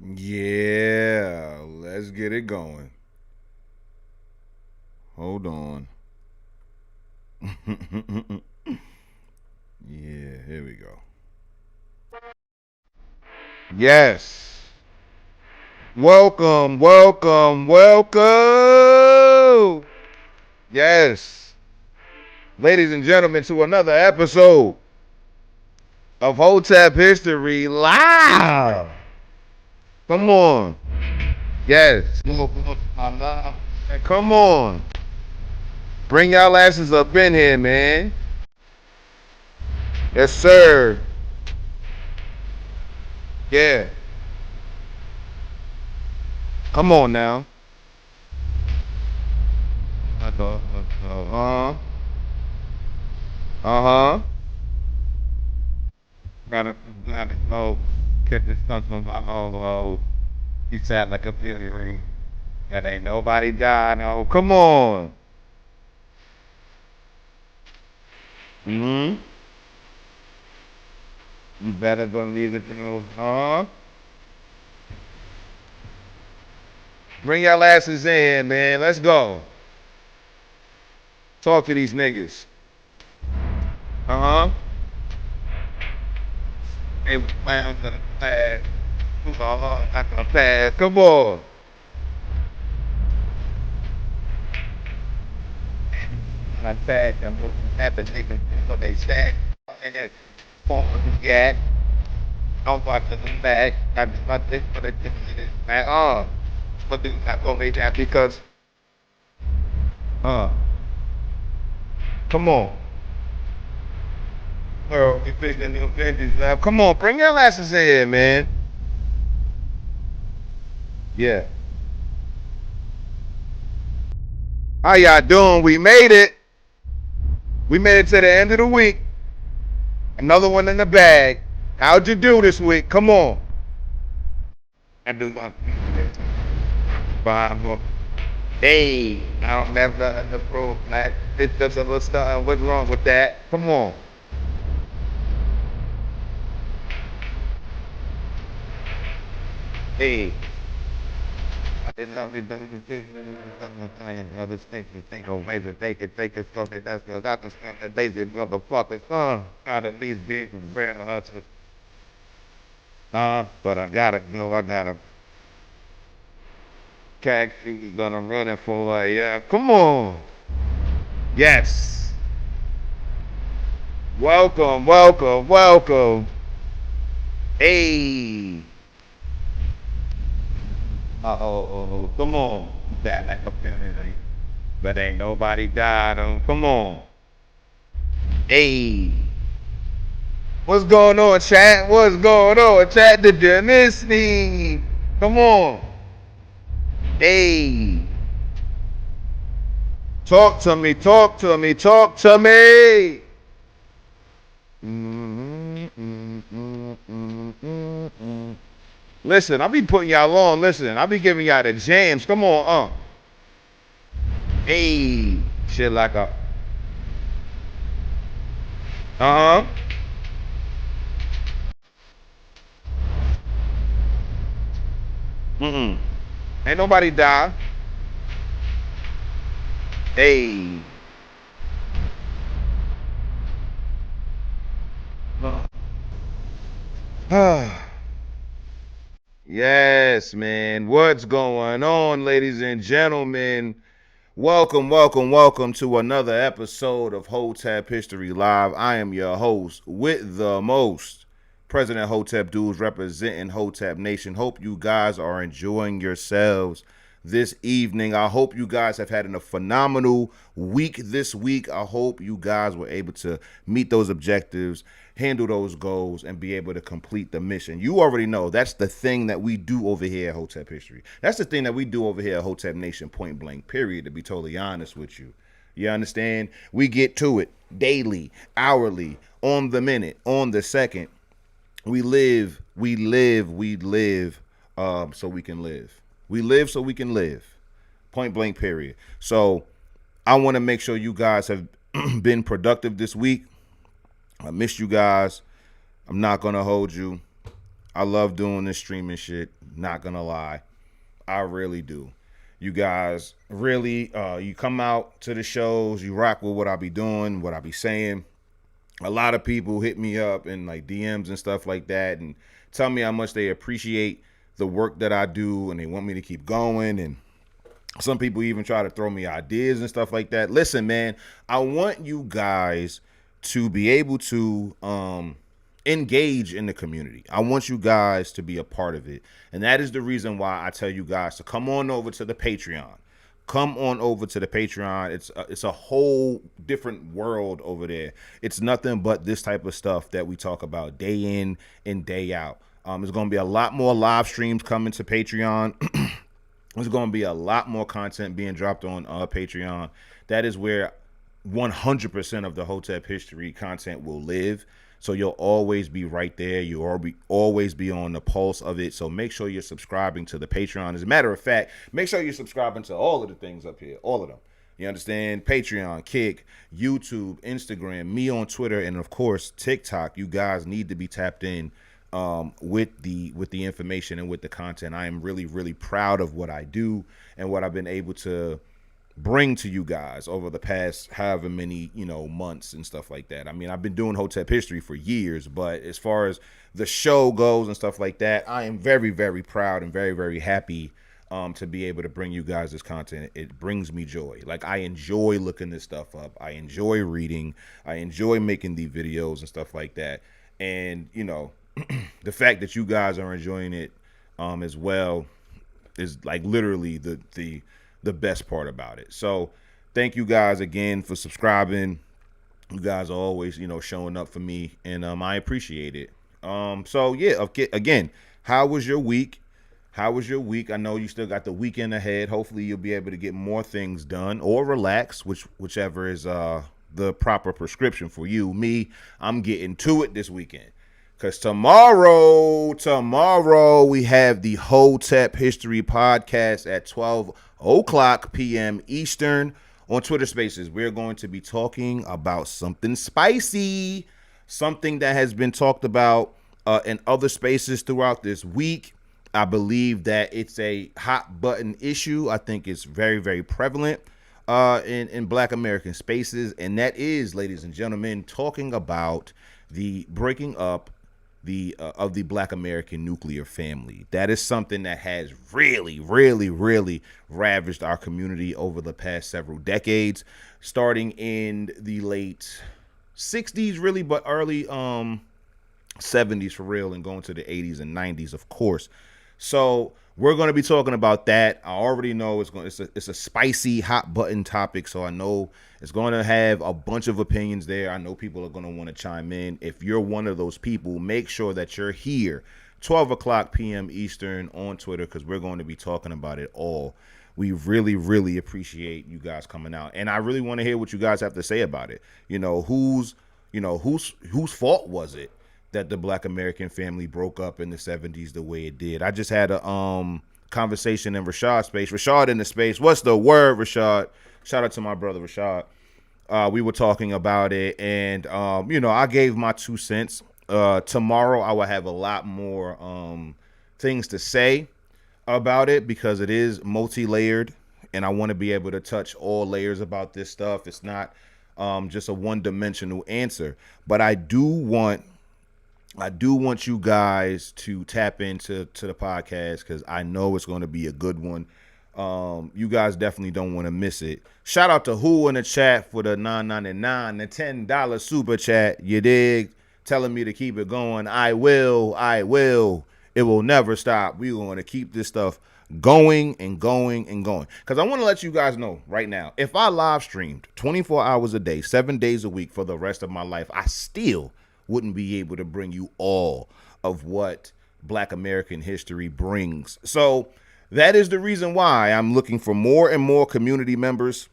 Yeah, let's get it going. Hold on. Yeah, here we go. Yes. Welcome, welcome, welcome. Yes. Ladies and gentlemen, to another episode of Hotep History Live. Come on. Yes. Come on. Bring y'all asses up in here, man. Yes, sir. Yeah. Come on now. Uh-huh. Uh-huh. Gotta go. Get this stuff from my oh. You sound like a visionary. That ain't nobody died. Oh, come on. Mm-hmm. You better believe it. Huh? Bring your asses in, man. Let's go. Talk to these niggas. Uh-huh. Hey, man, I'm gonna pass. I'm gonna pass. Come on. I said, I'm looking at the niggas, so they said, and then, yeah, don't watch the back. I'm not this for the man. But do not go lay that because, uh, come on. Girl, you pick the new vintage now. Come on, bring your asses in here, man. Yeah. How y'all doing? We made it. We made it to the end of the week. Another one in the bag. How'd you do this week? Come on. I do my Bible. Hey, I don't have nothing to prove, man. It's just a little stuff. What's wrong with that? Come on. Hey. I didn't know other things to think of ways that they could take it from it. That's the doctor said that they did motherfuckers. Gotta at least be prepared to hustle. But I gotta know I gotta catch you gonna run it for like, yeah. Come on. Yes. Welcome, welcome, welcome. Hey. Uh-oh, come on. That like a penalty. But ain't nobody died on. Come on. Hey. What's going on, chat? What's going on, chat? Did you miss me? Come on. Hey. Talk to me, talk to me, talk to me. Listen, I be putting y'all on. Listen, I be giving y'all the jams. Come on, Hey. Shit like a. Uh huh. Mm-mm. Ain't nobody die. Hey. Yes, man. What's going on, ladies and gentlemen? Welcome, welcome, welcome to another episode of Hotep History Live. I am your host with the most, President Hotep Dudes representing Hotep Nation. Hope you guys are enjoying yourselves this evening. I hope you guys have had a phenomenal week this week. I hope you guys were able to meet those objectives, handle those goals, and be able to complete the mission. You already know that's the thing that we do over here at Hotep History. That's the thing that we do over here at Hotep Nation, point blank, period, to be totally honest with you. You understand? We get to it daily, hourly, on the minute, on the second. We live, so we can live. We live so we can live. Point blank, period. So I want to make sure you guys have been productive this week. I missed you guys. I'm not going to hold you. I love doing this streaming shit. Not gonna lie. I really do. You guys really, you come out to the shows, you rock with what I be doing, what I be saying. A lot of people hit me up in like DMs and stuff like that and tell me how much they appreciate the work that I do and they want me to keep going. And some people even try to throw me ideas and stuff like that. Listen, man, I want you guys to be able to engage in the community. I want you guys to be a part of it. And that is the reason why I tell you guys to come on over to the Patreon. Come on over to the Patreon. It's a whole different world over there. It's nothing but this type of stuff that we talk about day in and day out. There's going to be a lot more live streams coming to Patreon. There's going to be a lot more content being dropped on Patreon. That is where 100% of the Hotep history content will live. So you'll always be right there. You'll always be on the pulse of it. So make sure you're subscribing to the Patreon. As a matter of fact, make sure you're subscribing to all of the things up here. All of them. You understand? Patreon, Kick, YouTube, Instagram, me on Twitter, and of course TikTok. You guys need to be tapped in with the information and with the content. I am really, really proud of what I do and what I've been able to bring to you guys over the past however many, months and stuff like that. I mean, I've been doing Hotep history for years, but as far as the show goes and stuff like that, I am very, very proud and very, very happy to be able to bring you guys this content. It brings me joy. Like, I enjoy looking this stuff up. I enjoy reading. I enjoy making these videos and stuff like that. And, the fact that you guys are enjoying it as well is like literally the best part about it. So thank you guys again for subscribing. You guys are always, showing up for me, and I appreciate it. So yeah, okay, again, how was your week? How was your week? I know you still got the weekend ahead. Hopefully you'll be able to get more things done or relax, whichever is the proper prescription for you. Me, I'm getting to it this weekend. Because tomorrow we have the Hotep History podcast at 12 o'clock p.m. Eastern on Twitter Spaces. We're going to be talking about something spicy, something that has been talked about in other spaces throughout this week. I believe that it's a hot button issue. I think it's very, very prevalent in Black American spaces. And that is, ladies and gentlemen, talking about the breaking up of the Black American nuclear family. That is something that has really, really, really ravaged our community over the past several decades, starting in the late 60s, really, but early 70s for real, and going to the 80s and 90s, of course. So we're going to be talking about that. I already know it's a spicy, hot button topic, so I know it's going to have a bunch of opinions there. I know people are going to want to chime in. If you're one of those people, make sure that you're here 12 o'clock p.m. Eastern on Twitter, because we're going to be talking about it all. We really, really appreciate you guys coming out, and I really want to hear what you guys have to say about it. Whose fault was it that the Black American family broke up in the 70s the way it did? I just had a conversation in Rashad's space. Rashad in the space. What's the word, Rashad? Shout out to my brother Rashad. We were talking about it, and I gave my 2 cents. Tomorrow I will have a lot more things to say about it, because it is multi-layered, and I want to be able to touch all layers about this stuff. It's not just a one-dimensional answer, but I do want you guys to tap into the podcast, because I know it's going to be a good one. You guys definitely don't want to miss it. Shout out to Who in the chat for the $9.99, the $10 super chat. You dig? Telling me to keep it going. I will. It will never stop. We're going to keep this stuff going and going and going. Because I want to let you guys know right now, if I live streamed 24 hours a day, 7 days a week for the rest of my life, I still wouldn't be able to bring you all of what Black American history brings. So that is the reason why I'm looking for more and more community members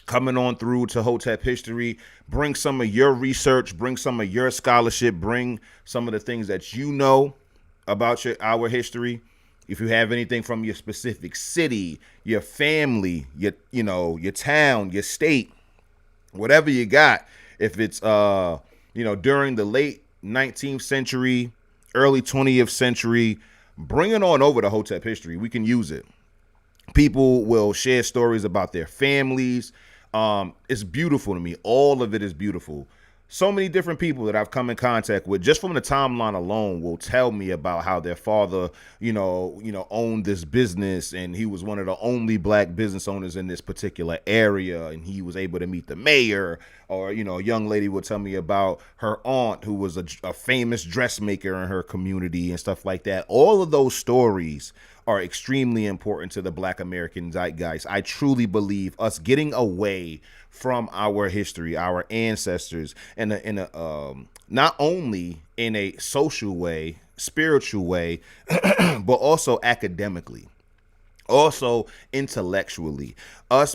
coming on through to Hotep History. Bring some of your research, bring some of your scholarship, bring some of the things that you know about our history. If you have anything from your specific city, your family, your town, your state, whatever you got. If it's during the late 19th century, early 20th century, bring it on over to Hotep History. We can use it. People will share stories about their families. It's beautiful to me. All of it is beautiful. So many different people that I've come in contact with just from the timeline alone will tell me about how their father, owned this business, and he was one of the only black business owners in this particular area, and he was able to meet the mayor. Or, a young lady would tell me about her aunt who was a famous dressmaker in her community and stuff like that. All of those stories are extremely important to the Black American zeitgeist. I truly believe us getting away from our history, our ancestors, not only in a social way, spiritual way, but also academically, also intellectually, us,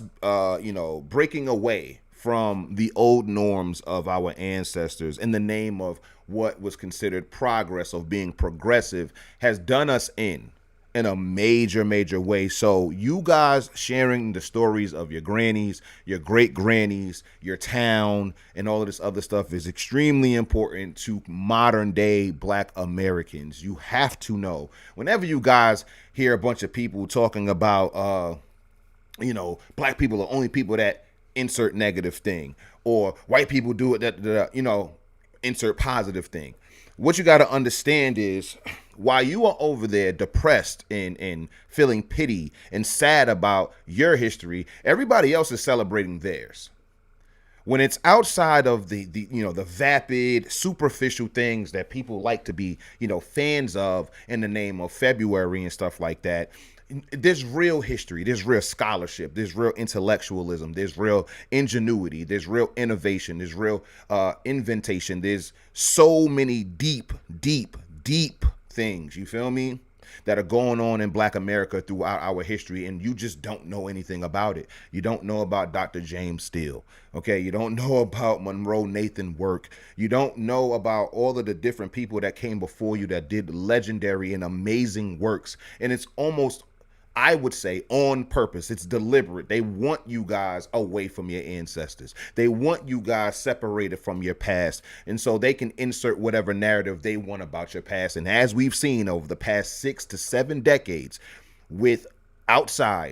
breaking away from the old norms of our ancestors in the name of what was considered progress, of being progressive, has done us in a major way. So you guys sharing the stories of your grannies, your great grannies, your town, and all of this other stuff is extremely important to modern day Black Americans. You have to know. Whenever you guys hear a bunch of people talking about, Black people are only people that insert negative thing, or white people do it that, insert positive thing. What you got to understand is, while you are over there depressed and feeling pity and sad about your history, everybody else is celebrating theirs. When it's outside of the vapid, superficial things that people like to be, fans of in the name of February and stuff like that, there's real history, there's real scholarship, there's real intellectualism, there's real ingenuity, there's real innovation, there's real inventation. There's so many deep things, you feel me, that are going on in Black America throughout our history, and you just don't know anything about it. You don't know about Dr. James Steele, okay? You don't know about Monroe Nathan work. You don't know about all of the different people that came before you that did legendary and amazing works. And it's almost, I would say, on purpose. It's deliberate. They want you guys away from your ancestors. They want you guys separated from your past. And so they can insert whatever narrative they want about your past. And as we've seen over the past 6 to 7 decades with outsiders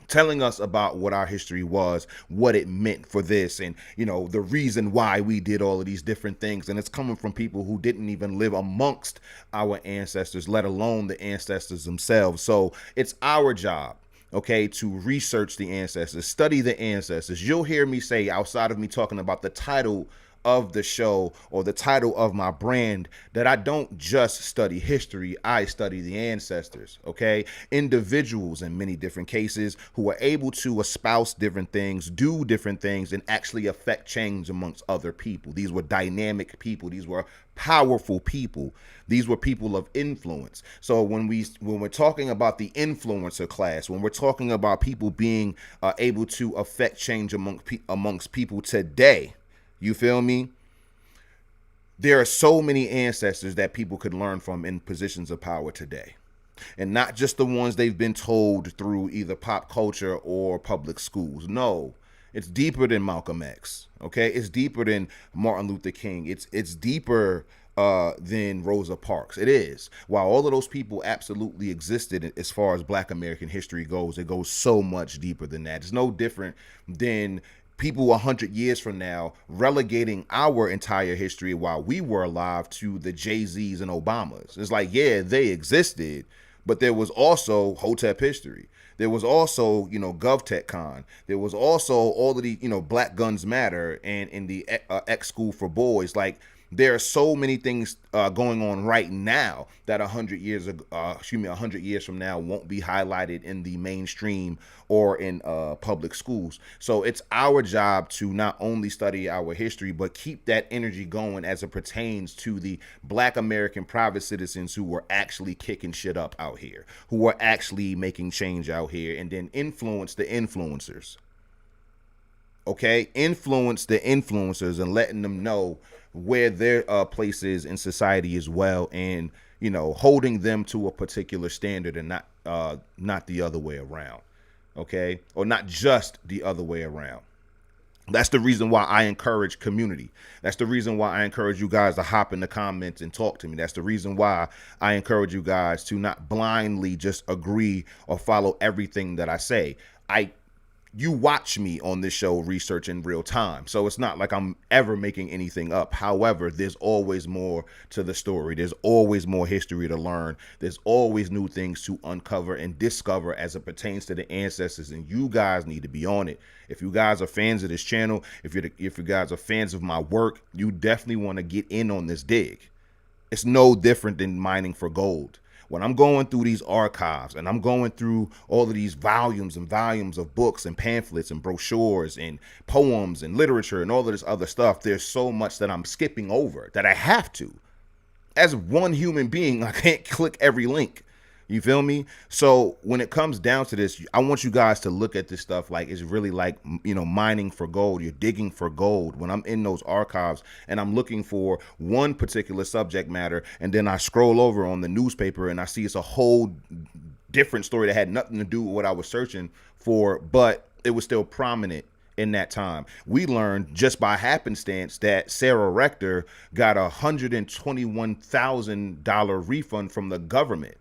telling us about what our history was, what it meant for this, and the reason why we did all of these different things. And it's coming from people who didn't even live amongst our ancestors, let alone the ancestors themselves. So it's our job, okay, to research the ancestors, study the ancestors. You'll hear me say, outside of me talking about the title of the show or the title of my brand, that I don't just study history, I study the ancestors, okay? Individuals in many different cases who are able to espouse different things, do different things, and actually affect change amongst other people. These were dynamic people. These were powerful people. These were people of influence. So when we're talking about the influencer class, when we're talking about people being able to affect change amongst people today, you feel me? There are so many ancestors that people could learn from in positions of power today. And not just the ones they've been told through either pop culture or public schools. No, it's deeper than Malcolm X, okay? It's deeper than Martin Luther King. It's deeper than Rosa Parks. It is. While all of those people absolutely existed as far as Black American history goes, it goes so much deeper than that. It's no different than people 100 years from now relegating our entire history while we were alive to the Jay-Z's and Obamas. It's like, yeah, they existed, but there was also Hotep History. There was also, GovTechCon. There was also all of the, Black Guns Matter and in the X School for Boys. Like, there are so many things going on right now that 100 years from now won't be highlighted in the mainstream or in public schools. So it's our job to not only study our history, but keep that energy going as it pertains to the Black American private citizens who were actually kicking shit up out here, who are actually making change out here, and then influence the influencers. Okay, influence the influencers and letting them know where their place is in society as well, and holding them to a particular standard and not the other way around. Okay, or not just the other way around. That's the reason why I encourage community. That's the reason why I encourage you guys to hop in the comments and talk to me. That's the reason why I encourage you guys to not blindly just agree or follow everything that I say. You watch me on this show research in real time. So it's not like I'm ever making anything up. However, there's always more to the story. There's always more history to learn. There's always new things to uncover and discover as it pertains to the ancestors. And you guys need to be on it. If you guys are fans of this channel, if you guys are fans of my work, you definitely want to get in on this dig. It's no different than mining for gold. When I'm going through these archives and I'm going through all of these volumes and volumes of books and pamphlets and brochures and poems and literature and all of this other stuff, there's so much that I'm skipping over that I have to. As one human being, I can't click every link. You feel me? So when it comes down to this, I want you guys to look at this stuff like it's really like, mining for gold. You're digging for gold. When I'm in those archives and I'm looking for one particular subject matter, and then I scroll over on the newspaper and I see it's a whole different story that had nothing to do with what I was searching for, but it was still prominent in that time. We learned just by happenstance that Sarah Rector got $121,000 refund from the government.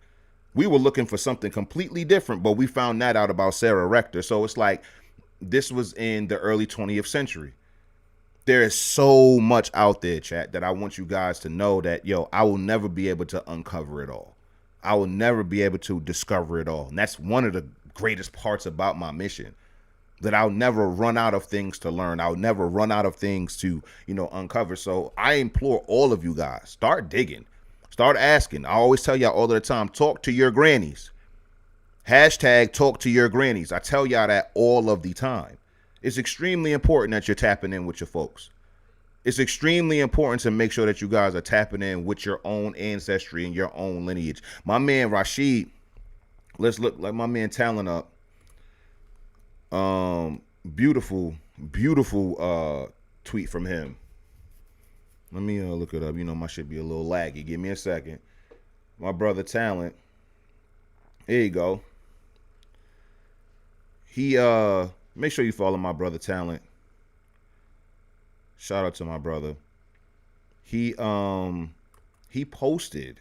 We were looking for something completely different, but we found that out about Sarah Rector. So it's like this was in the early 20th century. There is so much out there, chat, that I want you guys to know that, I will never be able to uncover it all. I will never be able to discover it all. And that's one of the greatest parts about my mission, that I'll never run out of things to learn. I'll never run out of things to, uncover. So I implore all of you guys, start digging. Start asking. I always tell y'all all the time, talk to your grannies. Hashtag talk to your grannies. I tell y'all that all of the time. It's extremely important that you're tapping in with your folks. It's extremely important to make sure that you guys are tapping in with your own ancestry and your own lineage. My man Rashid, let's look like my man Talent up. Beautiful tweet from him. Let me look it up. My shit be a little laggy. Give me a second. My brother Talent. Here you go. He make sure you follow my brother Talent. Shout out to my brother. He posted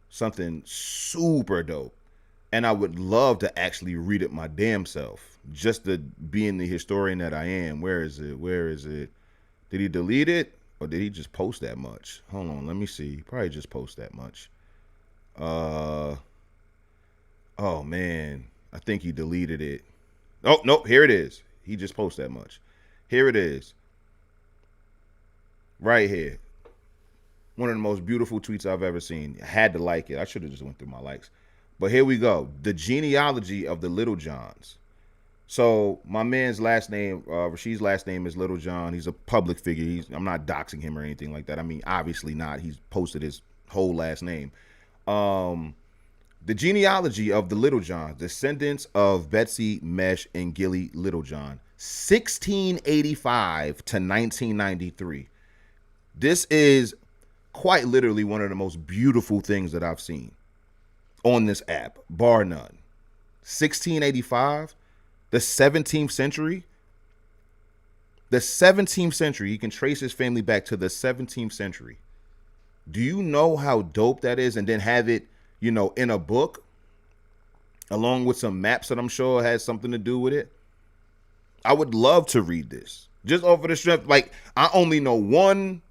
something super dope. And I would love to actually read it my damn self. Just to being the historian that I am. Where is it? Did he delete it? Or did he just post that much? Hold on, let me see. Probably just post that much. Oh man, I think he deleted it. Oh, nope, here it is. He just posted that much. Here it is. Right here. One of the most beautiful tweets I've ever seen. I had to like it. I should have just went through my likes. But here we go. The genealogy of the Little Johns. So my man's last name, Rashid's last name is Little John. He's a public figure. I'm not doxing him or anything like that. I mean, obviously not. He's posted his whole last name. The genealogy of the Little Johns, descendants of Betsy, Mesh, and Gilly Littlejohn, 1685 to 1993. This is quite literally one of the most beautiful things that I've seen on this app, bar none. 1685. The 17th century, you can trace his family back to the 17th century. Do you know how dope that is? And then have it, in a book, along with some maps that I'm sure has something to do with it. I would love to read this. Just over the strength, like, I only know one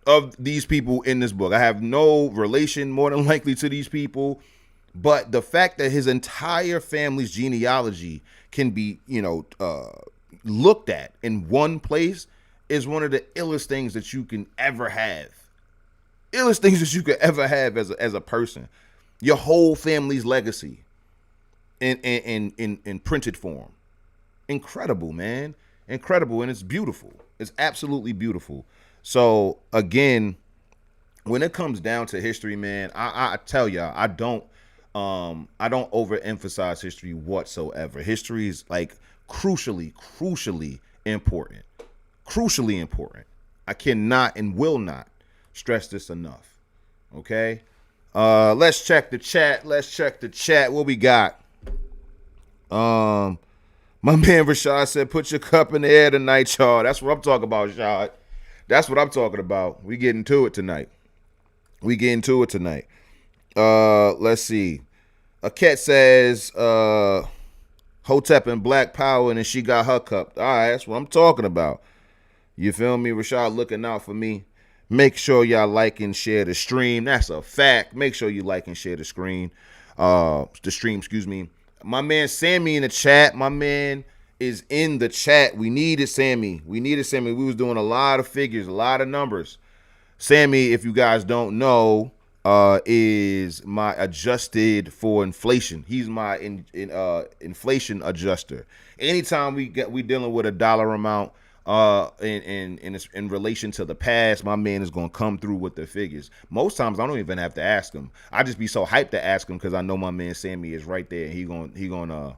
of these people in this book. I have no relation, more than likely, to these people. But the fact that his entire family's genealogy can be, looked at in one place is one of the illest things that you can ever have. Illest things that you could ever have as a person. Your whole family's legacy in printed form. Incredible, man. Incredible. And it's beautiful. It's absolutely beautiful. So again, when it comes down to history, man, I tell y'all, I don't overemphasize history whatsoever. History is like crucially important. Crucially important. I cannot and will not stress this enough. Okay? Let's check the chat. What we got? My man Rashad said, put your cup in the air tonight, y'all. That's what I'm talking about, Rashad. That's what I'm talking about. We getting to it tonight. Let's see. A cat says, Hotep and Black Power, and then she got her cup. All right, that's what I'm talking about. You feel me? Rashad looking out for me. Make sure y'all like and share the stream. That's a fact. Make sure you like and share the stream. Excuse me. My man Sammy in the chat. My man is in the chat. We needed Sammy. We was doing a lot of figures, a lot of numbers. Sammy, if you guys don't know, is my adjusted for inflation. He's my inflation adjuster. Anytime we dealing with a dollar amount in relation to the past, my man is gonna come through with the figures. Most times I don't even have to ask him. I just be so hyped to ask him because I know my man Sammy is right there. He gonna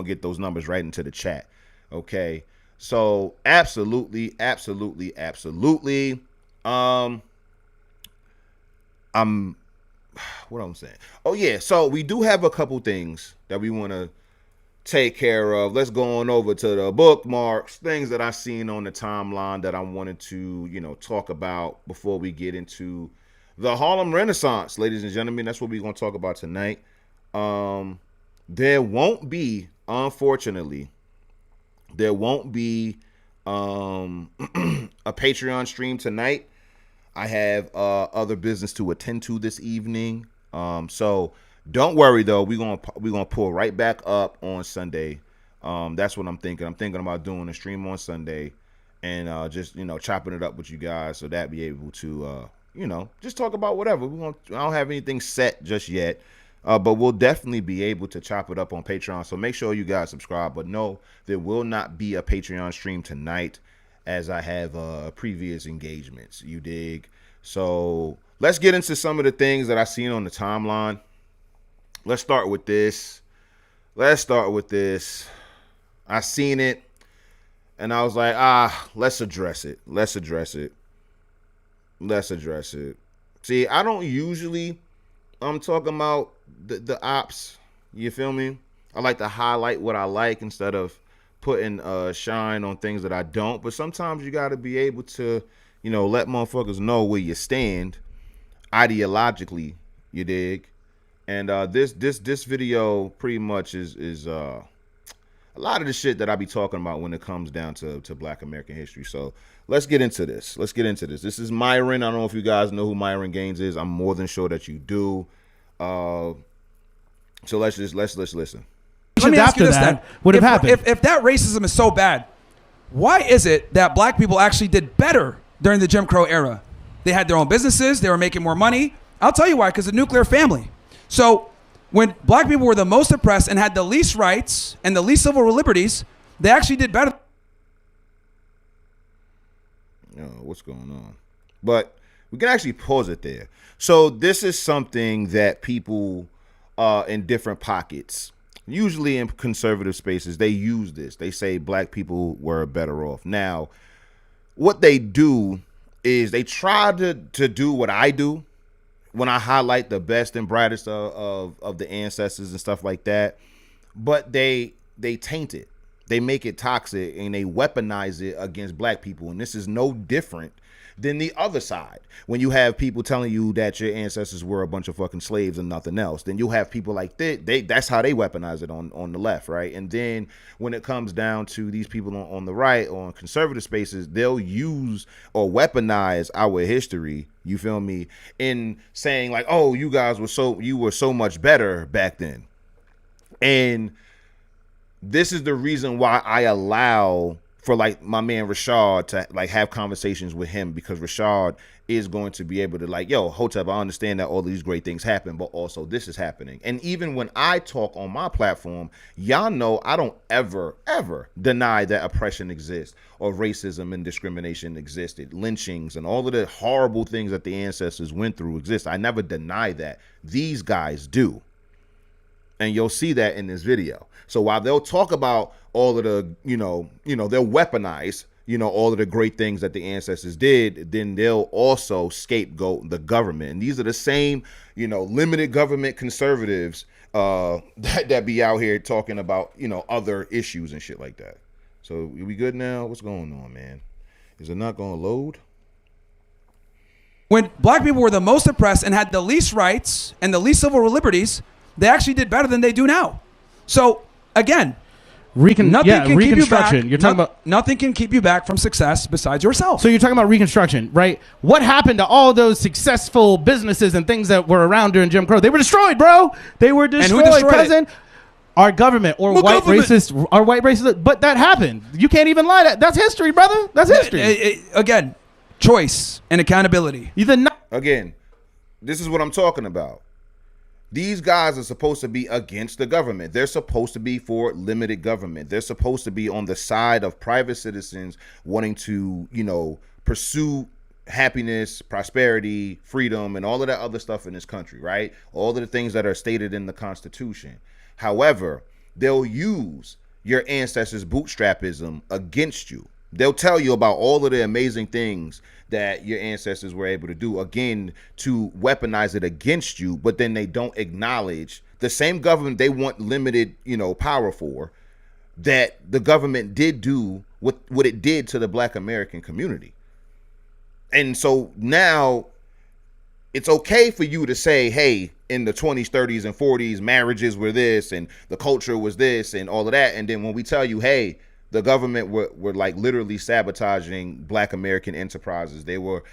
get those numbers right into the chat. Okay, so absolutely. What I'm saying. Oh yeah, so we do have a couple things that we want to take care of. Let's go on over to the bookmarks, things that I seen on the timeline that I wanted to, talk about before we get into the Harlem Renaissance, ladies and gentlemen. That's what we're gonna talk about tonight. There won't be, unfortunately, a Patreon stream tonight. I have other business to attend to this evening. So don't worry though. We're gonna pull right back up on Sunday. That's what I'm thinking. I'm thinking about doing a stream on Sunday and just chopping it up with you guys so that be able to just talk about whatever. I don't have anything set just yet. But we'll definitely be able to chop it up on Patreon. So make sure you guys subscribe. But no, there will not be a Patreon stream tonight, as I have previous engagements. You dig? So let's get into some of the things that I seen on the timeline. Let's start with this. I seen it, and I was like, let's address it. See, I don't usually I'm talking about the ops. You feel me? I like to highlight what I like instead of putting shine on things that I don't. But sometimes you got to be able to, let motherfuckers know where you stand ideologically. You dig? And this video pretty much is a lot of the shit that I be talking about when it comes down to Black American history. So let's get into this. This is Myron. I don't know if you guys know who Myron Gaines is. I'm more than sure that you do. So let's listen. Let me ask you this then. Would have happened. If that racism is so bad, why is it that black people actually did better during the Jim Crow era? They had their own businesses. They were making more money. I'll tell you why, because the nuclear family. So when black people were the most oppressed and had the least rights and the least civil liberties, they actually did better. What's going on? But we can actually pause it there. So this is something that people in different pockets, usually in conservative spaces, they use this. They say black people were better off. Now, what they do is they try to do what I do when I highlight the best and brightest of the ancestors and stuff like that. But they taint it. They make it toxic and they weaponize it against black people. And this is no different than the other side. When you have people telling you that your ancestors were a bunch of fucking slaves and nothing else, then you have people like that's how they weaponize it on the left, right? And then when it comes down to these people on the right or on conservative spaces, they'll use or weaponize our history, you feel me, in saying like, oh, you were so much better back then. And this is the reason why I allow for like my man Rashad to like have conversations with him, because Rashad is going to be able to like, yo, Hotep, I understand that all these great things happen, but also this is happening. And even when I talk on my platform, y'all know I don't ever deny that oppression exists or racism and discrimination existed, lynchings and all of the horrible things that the ancestors went through exist. I never deny that. These guys do. And you'll see that in this video. So while they'll talk about all of the, they'll weaponize, all of the great things that the ancestors did, then they'll also scapegoat the government. And these are the same, limited government conservatives that be out here talking about, other issues and shit like that. So are we good now? What's going on, man? Is it not going to load? When black people were the most oppressed and had the least rights and the least civil liberties, they actually did better than they do now. So again, Reconstruction. You're talking about nothing can keep you back from success besides yourself. So you're talking about Reconstruction, right? What happened to all those successful businesses and things that were around during Jim Crow? They were destroyed, bro. They were destroyed, and who destroyed cousin. It? Our government or white racists. But that happened. You can't even lie. That's history, brother. That's history. Again, choice and accountability. Again, this is what I'm talking about. These guys are supposed to be against the government. They're supposed to be for limited government. They're supposed to be on the side of private citizens wanting to, pursue happiness, prosperity, freedom, and all of that other stuff in this country, right? All of the things that are stated in the Constitution. However, they'll use your ancestors' bootstrapism against you. They'll tell you about all of the amazing things that your ancestors were able to do, again, to weaponize it against you, but then they don't acknowledge the same government they want limited, power for, that the government did do what it did to the Black American community. And so now it's okay for you to say, hey, in the 20s, 30s, and 40s, marriages were this, and the culture was this, and all of that. And then when we tell you, hey, the government were like literally sabotaging Black American enterprises. They were,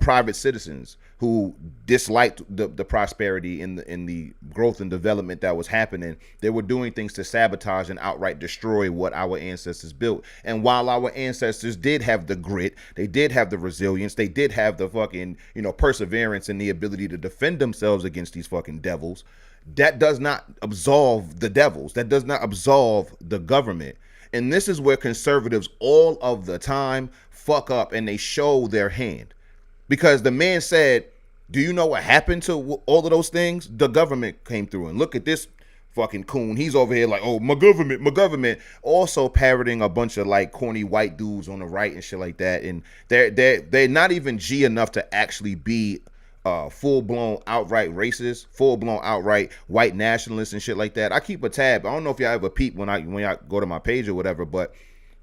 private citizens who disliked the prosperity in the growth and development that was happening. They were doing things to sabotage and outright destroy what our ancestors built. And while our ancestors did have the grit, they did have the resilience, they did have the fucking, perseverance and the ability to defend themselves against these fucking devils, that does not absolve the devils. That does not absolve the government. And this is where conservatives all of the time fuck up and they show their hand. Because the man said, do you know what happened to all of those things? The government came through. And look at this fucking coon. He's over here like, oh, my government. Also parroting a bunch of like corny white dudes on the right and shit like that. And they're not even G enough to actually be full-blown outright racist, full-blown outright white nationalists and shit like that. I keep a tab. I don't know if y'all ever peep when I go to my page or whatever, but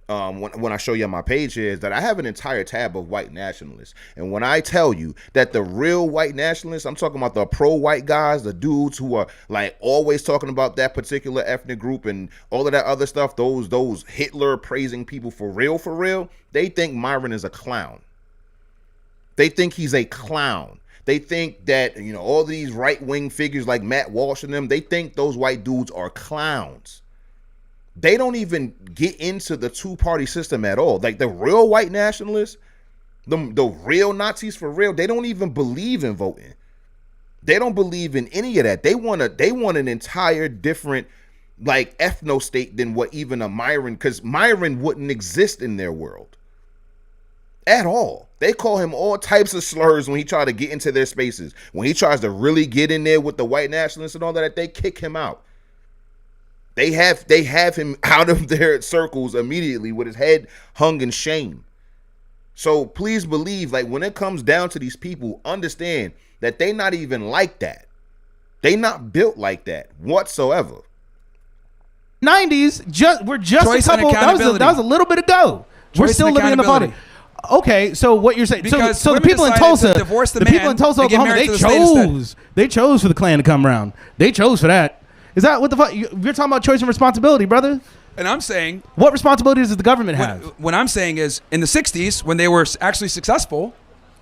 when I show you on my page here is that I have an entire tab of white nationalists. And when I tell you that the real white nationalists, I'm talking about the pro-white guys, the dudes who are like always talking about that particular ethnic group and all of that other stuff, those Hitler praising people for real, they think Myron is a clown. They think he's a clown. They think that, all these right-wing figures like Matt Walsh and them, they think those white dudes are clowns. They don't even get into the two-party system at all. Like the real white nationalists, the real Nazis for real, they don't even believe in voting. They don't believe in any of that. They want an entire different like ethno state than what even a Myron, because Myron wouldn't exist in their world at all. They call him all types of slurs when he tries to get into their spaces. When he tries to really get in there with the white nationalists and all that, they kick him out. They have him out of their circles immediately with his head hung in shame. So please believe, like when it comes down to these people, understand that they not even like that. They not built like that whatsoever. 90s, we're just Choice a couple. That was a little bit ago. We're still living in the body. Okay, so what you're saying? So the people in Tulsa, Oklahoma, they chose for the Klan to come around. They chose for that. Is that what the fuck? You're talking about choice and responsibility, brother. And I'm saying, what responsibilities does the government have? What I'm saying is, in the 60s, when they were actually successful,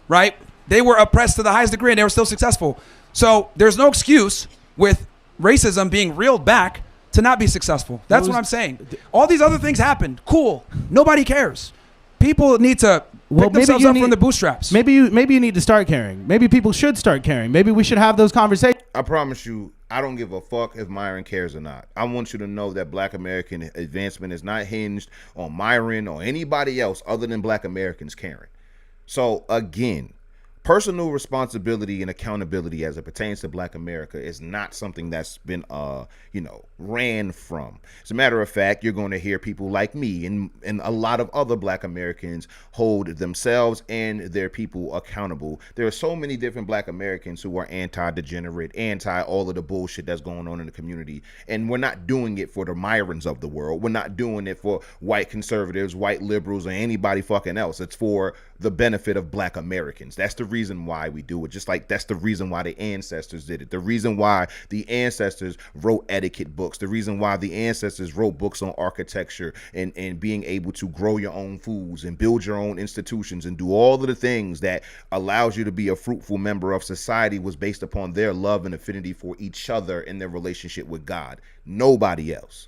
right? They were oppressed to the highest degree, and they were still successful. So there's no excuse with racism being reeled back to not be successful. That's what I'm saying. All these other things happened. Cool. Nobody cares. People need to pick themselves up from the bootstraps. Maybe you need to start caring. Maybe people should start caring. Maybe we should have those conversations. I promise you, I don't give a fuck if Myron cares or not. I want you to know that Black American advancement is not hinged on Myron or anybody else other than Black Americans caring. So again, personal responsibility and accountability as it pertains to Black America is not something that's been ran from. As a matter of fact, you're going to hear people like me and a lot of other Black Americans hold themselves and their people accountable. There are so many different Black Americans who are anti-degenerate, anti all of the bullshit that's going on in the community, and we're not doing it for the Myrons of the world. We're not doing it for white conservatives, white liberals, or anybody fucking else. It's for the benefit of Black Americans. That's the reason why we do it. Just like that's the reason why the ancestors did it. The reason why the ancestors wrote etiquette books. The reason why the ancestors wrote books on architecture and being able to grow your own foods and build your own institutions and do all of the things that allows you to be a fruitful member of society was based upon their love and affinity for each other in their relationship with God. Nobody else.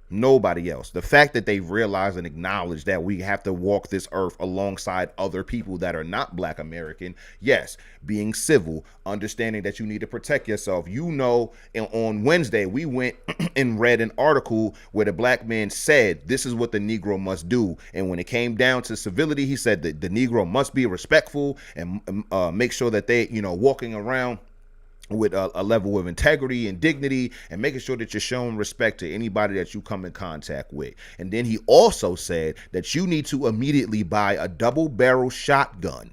Nobody else. The fact that they realize and acknowledge that we have to walk this earth alongside other people that are not Black American. Yes, being civil, understanding that you need to protect yourself. On Wednesday, we went and read an article where the Black man said this is what the Negro must do. And when it came down to civility, he said that the Negro must be respectful and make sure that they, walking around with a level of integrity and dignity and making sure that you're showing respect to anybody that you come in contact with. And then he also said that you need to immediately buy a double-barrel shotgun.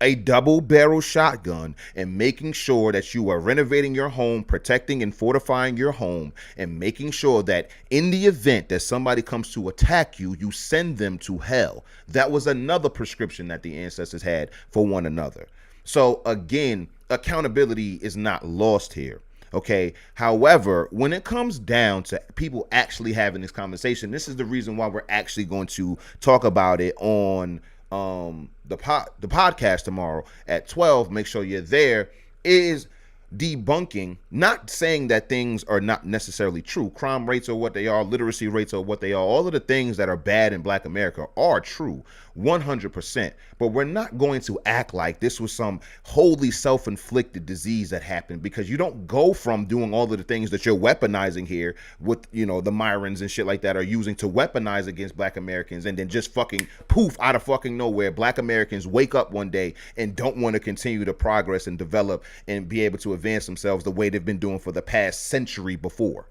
A double-barrel shotgun, and making sure that you are renovating your home, protecting and fortifying your home, and making sure that in the event that somebody comes to attack you, you send them to hell. That was another prescription that the ancestors had for one another. So again, accountability is not lost here. Okay. However, when it comes down to people actually having this conversation, this is the reason why we're actually going to talk about it on the podcast tomorrow at 12. Make sure you're there. Is debunking, not saying that things are not necessarily true. Crime rates are what they are, literacy rates are what they are. All of the things that are bad in Black America are true, 100%. But we're not going to act like this was some wholly self-inflicted disease that happened, because you don't go from doing all of the things that you're weaponizing here with, the Myrons and shit like that are using to weaponize against Black Americans, and then just fucking poof, out of fucking nowhere, Black Americans wake up one day and don't want to continue to progress and develop and be able to advance themselves the way they've been doing for the past century before.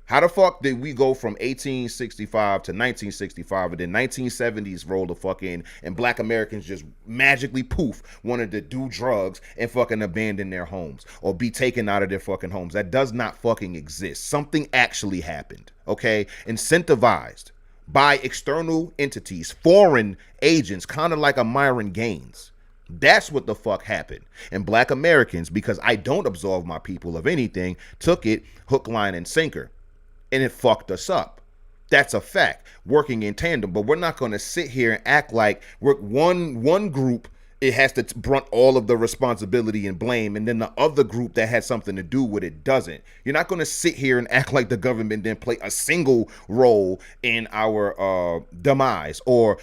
How the fuck did we go from 1865 to 1965 and then 1970s roll the fuck in, and Black Americans just magically poof wanted to do drugs and fucking abandon their homes or be taken out of their fucking homes? That does not fucking exist. Something actually happened, okay? Incentivized by external entities, foreign agents, kind of like a Myron Gaines. That's what the fuck happened. And Black Americans, because I don't absolve my people of anything, took it hook, line, and sinker. And it fucked us up. That's a fact. Working in tandem. But we're not going to sit here and act like we're one group. It has to brunt all of the responsibility and blame, and then the other group that had something to do with it doesn't. You're not going to sit here and act like the government didn't play a single role in our demise or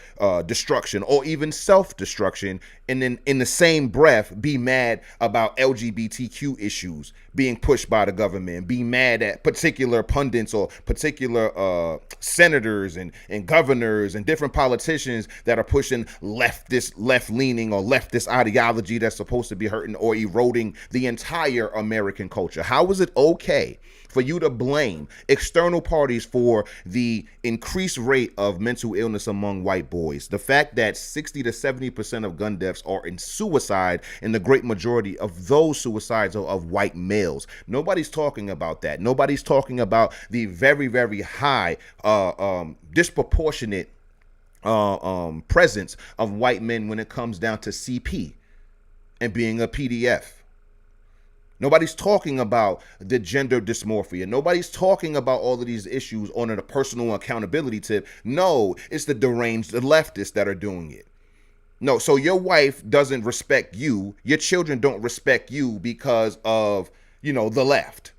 destruction or even self-destruction, and then in the same breath be mad about LGBTQ issues being pushed by the government, be mad at particular pundits or particular senators and governors and different politicians that are pushing left-leaning or leftist ideology that's supposed to be hurting or eroding the entire American culture. How is it okay for you to blame external parties for the increased rate of mental illness among white boys? The fact that 60 to 70% of gun deaths are in suicide, and the great majority of those suicides are of white males. Nobody's talking about that. Nobody's talking about the very, very high, disproportionate presence of white men when it comes down to CP and being a PDF. Nobody's talking about the gender dysmorphia. Nobody's talking about all of these issues on a personal accountability tip. No, it's the deranged, the leftists that are doing it. No, so your wife doesn't respect you. Your children don't respect you because of, the left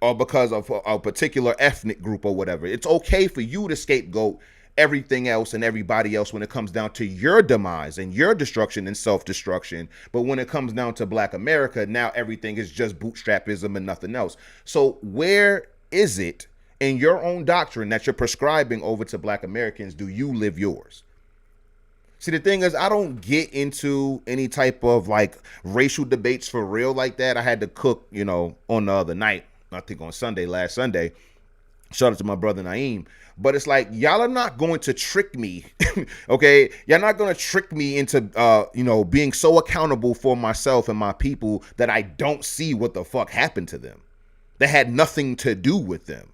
or because of a particular ethnic group or whatever. It's okay for you to scapegoat everything else and everybody else when it comes down to your demise and your destruction and self-destruction. But when it comes down to Black America, now everything is just bootstrapism and nothing else. So where is it in your own doctrine that you're prescribing over to Black Americans do you live yours? See, the thing is, I don't get into any type of like racial debates for real like that. I had to cook, on the other night, I think on last Sunday. Shout out to my brother Naeem. But it's like, y'all are not going to trick me, okay? Y'all not going to trick me into, being so accountable for myself and my people that I don't see what the fuck happened to them. That had nothing to do with them.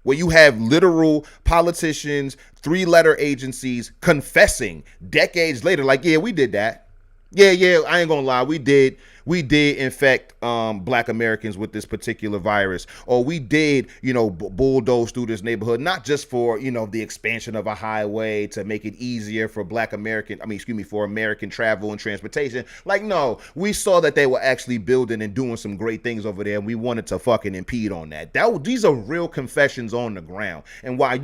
Where you have literal politicians, 3-letter agencies confessing decades later, like, yeah, we did that. Yeah, I ain't gonna lie, we did infect black Americans with this particular virus, or we did, bulldoze through this neighborhood, not just for, the expansion of a highway to make it easier for for American travel and transportation. Like, no, we saw that they were actually building and doing some great things over there, and we wanted to fucking impede on that. These are real confessions on the ground. And while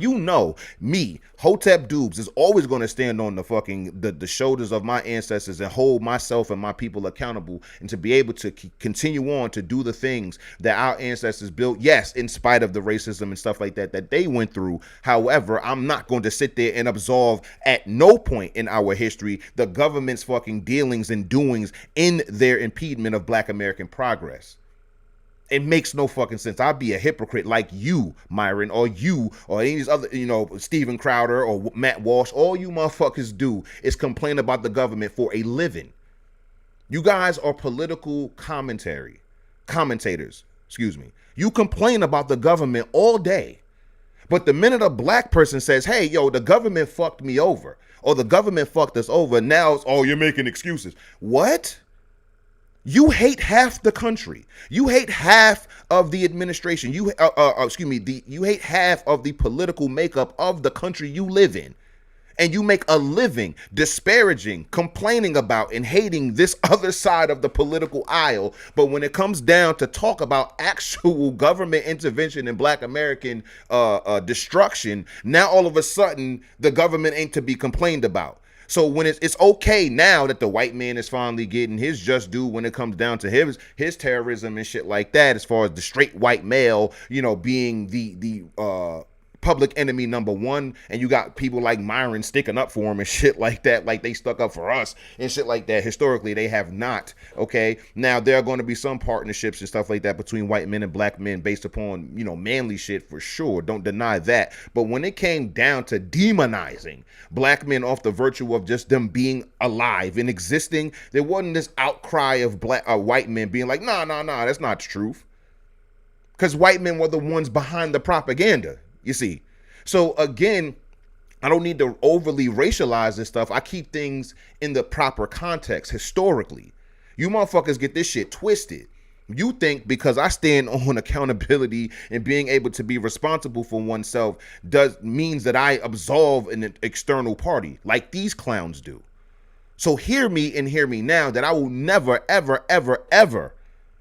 me, Hotep Dubes, is always going to stand on the fucking the shoulders of my ancestors and hold myself and my people accountable, and to be able to continue on to do the things that our ancestors built, yes, in spite of the racism and stuff like that they went through. However, I'm not going to sit there and absolve at no point in our history the government's fucking dealings and doings in their impediment of black American progress. It makes no fucking sense. I'd be a hypocrite like you, Myron, or you, or any of these other, Steven Crowder or Matt Walsh. All you motherfuckers do is complain about the government for a living. You guys are political commentators. You complain about the government all day. But the minute a black person says, hey, yo, the government fucked me over, or the government fucked us over, now it's, oh, you're making excuses. What? You hate half the country. You hate half of the administration. You hate half of the political makeup of the country you live in. And you make a living disparaging, complaining about, and hating this other side of the political aisle. But when it comes down to talk about actual government intervention in black American destruction, now all of a sudden the government ain't to be complained about. So when it's okay now that the white man is finally getting his just due when it comes down to his terrorism and shit like that, as far as the straight white male, being the public enemy number one, and you got people like Myron sticking up for him and shit like that, like they stuck up for us and shit like that. Historically, they have not. Okay, now there are going to be some partnerships and stuff like that between white men and black men based upon manly shit for sure. Don't deny that. But when it came down to demonizing black men off the virtue of just them being alive and existing, there wasn't this outcry of white men being like, nah, that's not the truth, because white men were the ones behind the propaganda. You see, so again, I don't need to overly racialize this stuff. I keep things in the proper context historically. You motherfuckers get this shit twisted. You think because I stand on accountability and being able to be responsible for oneself means that I absolve an external party like these clowns do. So hear me and hear me now that I will never, ever, ever, ever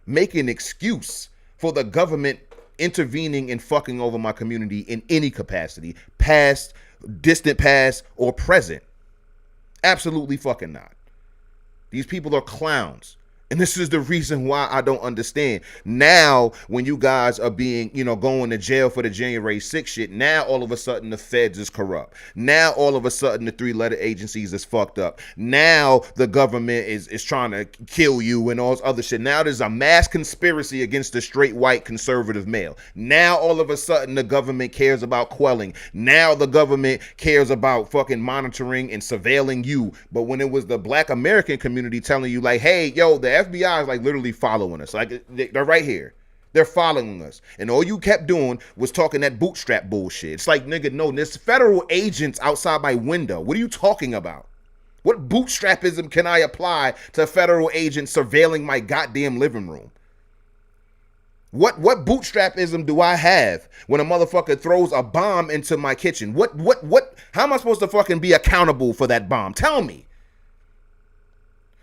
make an excuse for the government intervening and fucking over my community in any capacity, past, distant past, or present. Absolutely fucking not. These people are clowns. And this is the reason why I don't understand. Now, when you guys are being, going to jail for the January 6th shit, now all of a sudden the feds is corrupt. Now all of a sudden the 3-letter agencies is fucked up. Now the government is trying to kill you and all this other shit. Now there's a mass conspiracy against the straight white conservative male. Now all of a sudden the government cares about quelling. Now the government cares about fucking monitoring and surveilling you. But when it was the black American community telling you like, hey, yo, the FBI is like literally following us. Like they're right here. They're following us. And all you kept doing was talking that bootstrap bullshit. It's like, nigga, no, there's federal agents outside my window. What are you talking about? What bootstrapism can I apply to federal agents surveilling my goddamn living room? What bootstrapism do I have when a motherfucker throws a bomb into my kitchen? How am I supposed to fucking be accountable for that bomb? Tell me.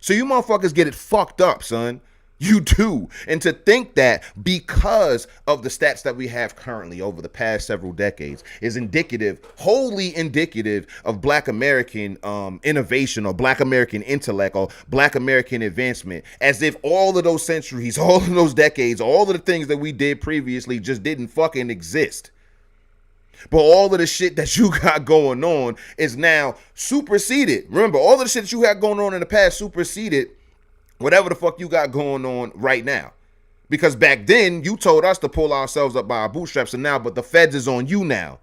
So you motherfuckers get it fucked up, son. You do. And to think that because of the stats that we have currently over the past several decades is wholly indicative of black American innovation or black American intellect or black American advancement, as if all of those centuries, all of those decades, all of the things that we did previously just didn't fucking exist. But all of the shit that you got going on is now superseded. Remember, all of the shit that you had going on in the past superseded whatever the fuck you got going on right now. Because back then, you told us to pull ourselves up by our bootstraps, and now, but the feds is on you now.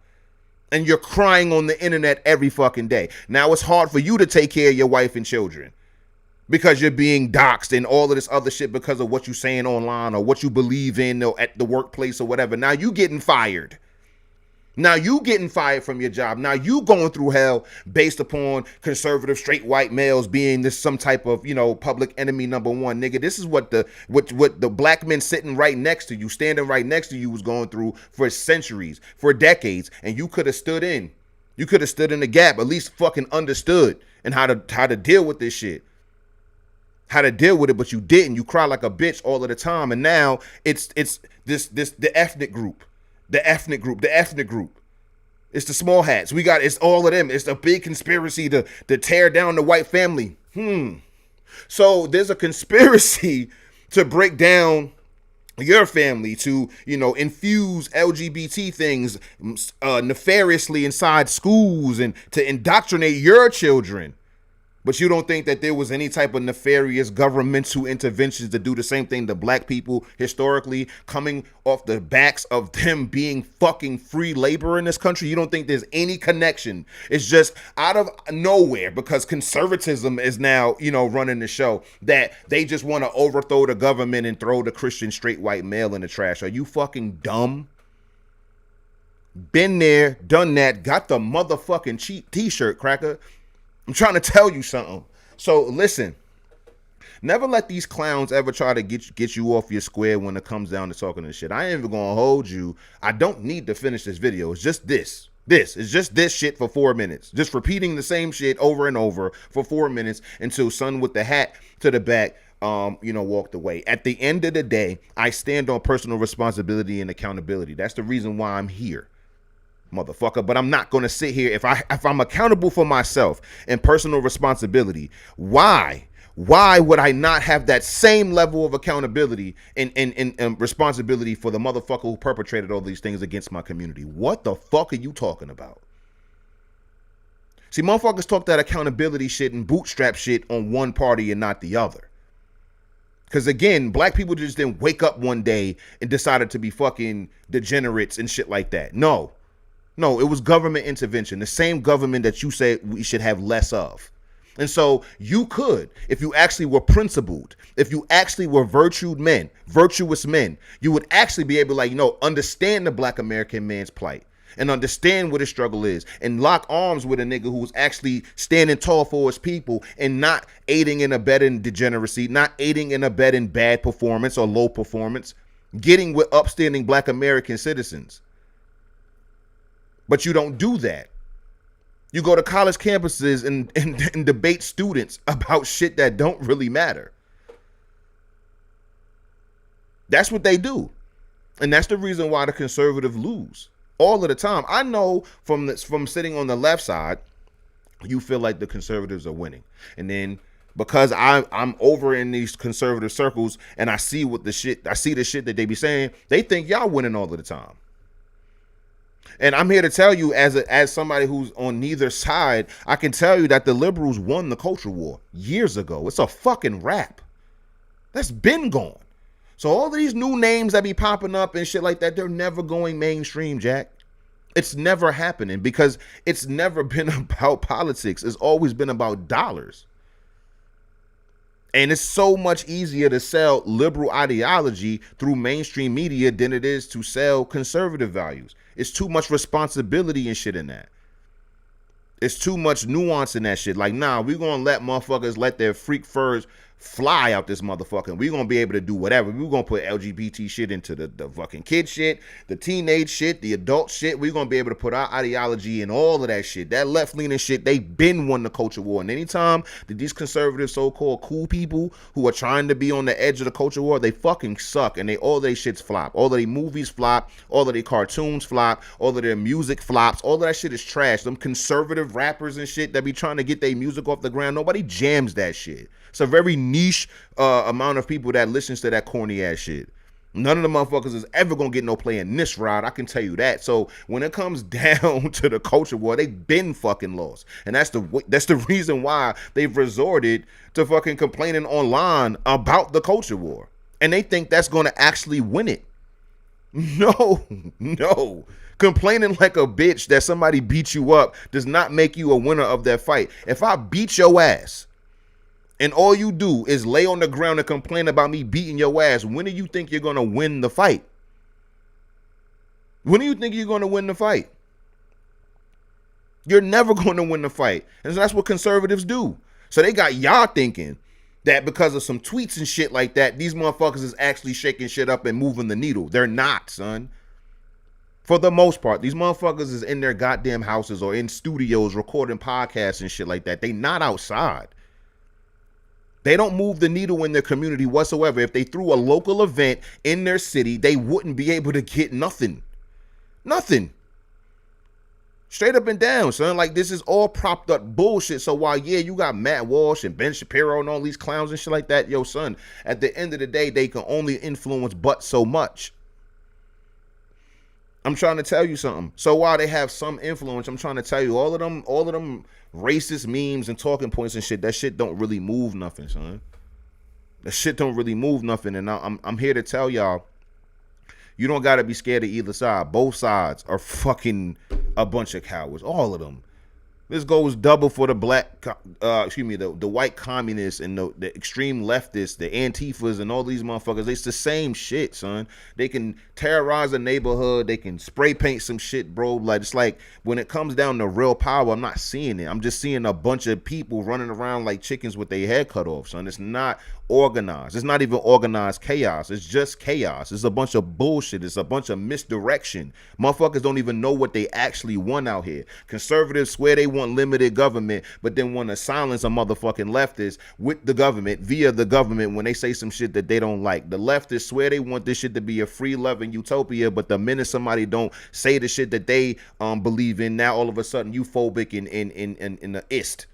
And you're crying on the internet every fucking day. Now it's hard for you to take care of your wife and children because you're being doxxed and all of this other shit because of what you're saying online or what you believe in or at the workplace or whatever. Now you getting fired. Now you getting fired from your job. Now you going through hell based upon conservative straight white males being this some type of, public enemy number one. Nigga, this is what the black men sitting right next to you, standing right next to you was going through for centuries, for decades. And you could have stood in. You could have stood in the gap, at least fucking understood and how to deal with this shit. How to deal with it, but you didn't. You cry like a bitch all of the time. And now it's the ethnic group. The ethnic group. It's the small hats. It's all of them. It's a big conspiracy to tear down the white family. So there's a conspiracy to break down your family, to, infuse LGBT things nefariously inside schools and to indoctrinate your children. But you don't think that there was any type of nefarious governmental interventions to do the same thing to black people historically, coming off the backs of them being fucking free labor in this country? You don't think there's any connection? It's just out of nowhere because conservatism is now, running the show, that they just want to overthrow the government and throw the Christian straight white male in the trash. Are you fucking dumb? Been there, done that, got the motherfucking cheap t-shirt, cracker. I'm trying to tell you something. So listen, never let these clowns ever try to get you off your square when it comes down to talking this shit. I ain't even gonna hold you. I don't need to finish this video. It's just this. It's just this shit for 4 minutes. Just repeating the same shit over and over for 4 minutes until son with the hat to the back walked away. At the end of the day, I stand on personal responsibility and accountability. That's the reason why I'm here, motherfucker. But I'm not going to sit here. If I'm accountable for myself and personal responsibility, why would I not have that same level of accountability and responsibility for the motherfucker who perpetrated all these things against my community? What the fuck are you talking about? See, motherfuckers talk that accountability shit and bootstrap shit on one party and not the other. Because again, black people just didn't wake up one day and decided to be fucking degenerates and shit like that. No, it was government intervention, the same government that you say we should have less of. And so you could, if you actually were principled, if you actually were virtuous men, you would actually be able to, understand the black American man's plight and understand what his struggle is and lock arms with a nigga who's actually standing tall for his people and not aiding and abetting degeneracy, not aiding and abetting bad performance or low performance, getting with upstanding black American citizens. But you don't do that. You go to college campuses and debate students about shit that don't really matter. That's what they do. And that's the reason why the conservatives lose all of the time. I know from sitting on the left side, you feel like the conservatives are winning. And then because I'm over in these conservative circles and I see the shit that they be saying, they think y'all winning all of the time. And I'm here to tell you, as somebody who's on neither side, I can tell you that the liberals won the culture war years ago. It's a fucking wrap. That's been gone. So all of these new names that be popping up and shit like that, they're never going mainstream, Jack. It's never happening because it's never been about politics. It's always been about dollars. And it's so much easier to sell liberal ideology through mainstream media than it is to sell conservative values. It's too much responsibility and shit in that. It's too much nuance in that shit. Like, nah, we're going to let motherfuckers let their freak furs fly out this motherfucker. We're going to be able to do whatever. We're going to put LGBT shit into the fucking kid shit, the teenage shit, the adult shit. We're going to be able to put our ideology in all of that shit. That left-leaning shit, they been won the culture war. And anytime that these conservative so-called cool people who are trying to be on the edge of the culture war, they fucking suck. And all their shits flop. All of their movies flop. All of their cartoons flop. All of their music flops. All of that shit is trash. Them conservative rappers and shit that be trying to get their music off the ground, nobody jams that shit. It's a very niche amount of people that listens to that corny ass shit. None of the motherfuckers is ever gonna get no play in this ride. I can tell you that. So when it comes down to the culture war, they've been fucking lost, and that's the reason why they've resorted to fucking complaining online about the culture war, and they think that's gonna actually win it. No. Complaining like a bitch that somebody beat you up does not make you a winner of that fight. If I beat your ass, and all you do is lay on the ground and complain about me beating your ass, when do you think you're going to win the fight? When do you think you're going to win the fight? You're never going to win the fight. And so that's what conservatives do. So they got y'all thinking that because of some tweets and shit like that, these motherfuckers is actually shaking shit up and moving the needle. They're not, son. For the most part, these motherfuckers is in their goddamn houses or in studios recording podcasts and shit like that. They not outside. They don't move the needle in their community whatsoever. If they threw a local event in their city, they wouldn't be able to get nothing. Nothing. Straight up and down, son. Like, this is all propped up bullshit. So while, yeah, you got Matt Walsh and Ben Shapiro and all these clowns and shit like that, yo, son, at the end of the day, they can only influence but so much. I'm trying to tell you something. So while they have some influence, I'm trying to tell you all of them racist memes and talking points and shit, that shit don't really move nothing, son. That shit don't really move nothing. And I'm here to tell y'all, you don't got to be scared of either side. Both sides are fucking a bunch of cowards. All of them. This goes double for the the white communists and the extreme leftists, the Antifas and all these motherfuckers. It's the same shit, son. They can terrorize a neighborhood. They can spray paint some shit, bro. Like, it's like when it comes down to real power, I'm not seeing it. I'm just seeing a bunch of people running around like chickens with their head cut off, son. It's not organized. It's not even organized chaos. It's just chaos. It's a bunch of bullshit. It's a bunch of misdirection. Motherfuckers don't even know what they actually want out here. Conservatives swear they want limited government, but then want to silence a motherfucking leftist with the government, via the government, when they say some shit that they don't like. The leftists swear they want this shit to be a free loving utopia, but the minute somebody don't say the shit that they believe in, now all of a sudden you phobic and in the ist.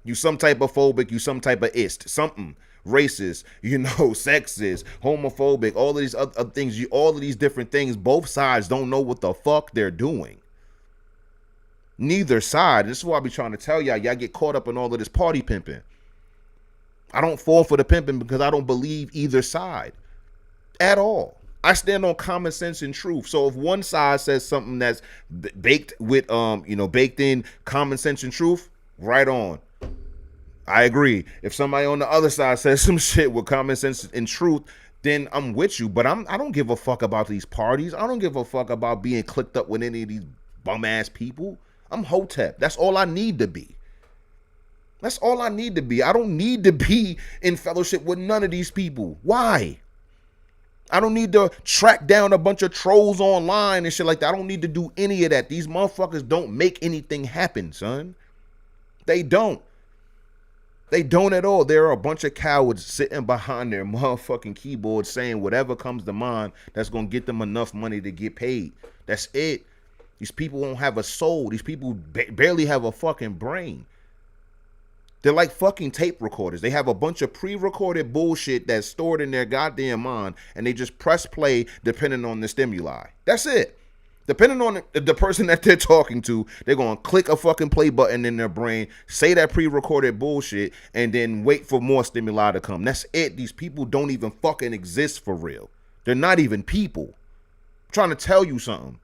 You some type of phobic, you some type of ist, something racist, sexist, homophobic, all of these other things, all of these different things. Both sides don't know what the fuck they're doing. Neither side. This is why I be trying to tell y'all get caught up in all of this party pimping. I don't fall for the pimping because I don't believe either side at all. I stand on common sense and truth. So if one side says something that's baked in common sense and truth, right on. I agree. If somebody on the other side says some shit with common sense and truth, then I'm with you. But I don't give a fuck about these parties. I don't give a fuck about being clicked up with any of these bum ass people. I'm Hotep. That's all I need to be. That's all I need to be. I don't need to be in fellowship with none of these people. Why? I don't need to track down a bunch of trolls online and shit like that. I don't need to do any of that. These motherfuckers don't make anything happen, son. They don't. They don't at all. There are a bunch of cowards sitting behind their motherfucking keyboard saying whatever comes to mind that's going to get them enough money to get paid. That's it. These people don't have a soul. These people barely have a fucking brain. They're like fucking tape recorders. They have a bunch of pre-recorded bullshit that's stored in their goddamn mind, and they just press play depending on the stimuli. That's it. Depending on the person that they're talking to, they're going to click a fucking play button in their brain, say that pre-recorded bullshit, and then wait for more stimuli to come. That's it. These people don't even fucking exist for real. They're not even people. I'm trying to tell you something.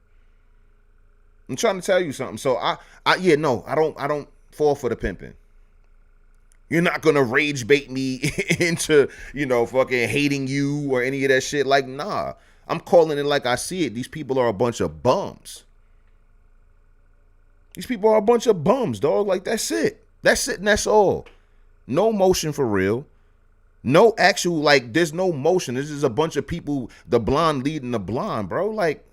So I don't fall for the pimping. You're not going to rage bait me into, fucking hating you or any of that shit. Like, nah. I'm calling it like I see it. These people are a bunch of bums. These people are a bunch of bums, dog. Like, that's it. That's it and that's all. No motion for real. No actual, like, there's no motion. This is a bunch of people, the blonde leading the blonde, bro. Like,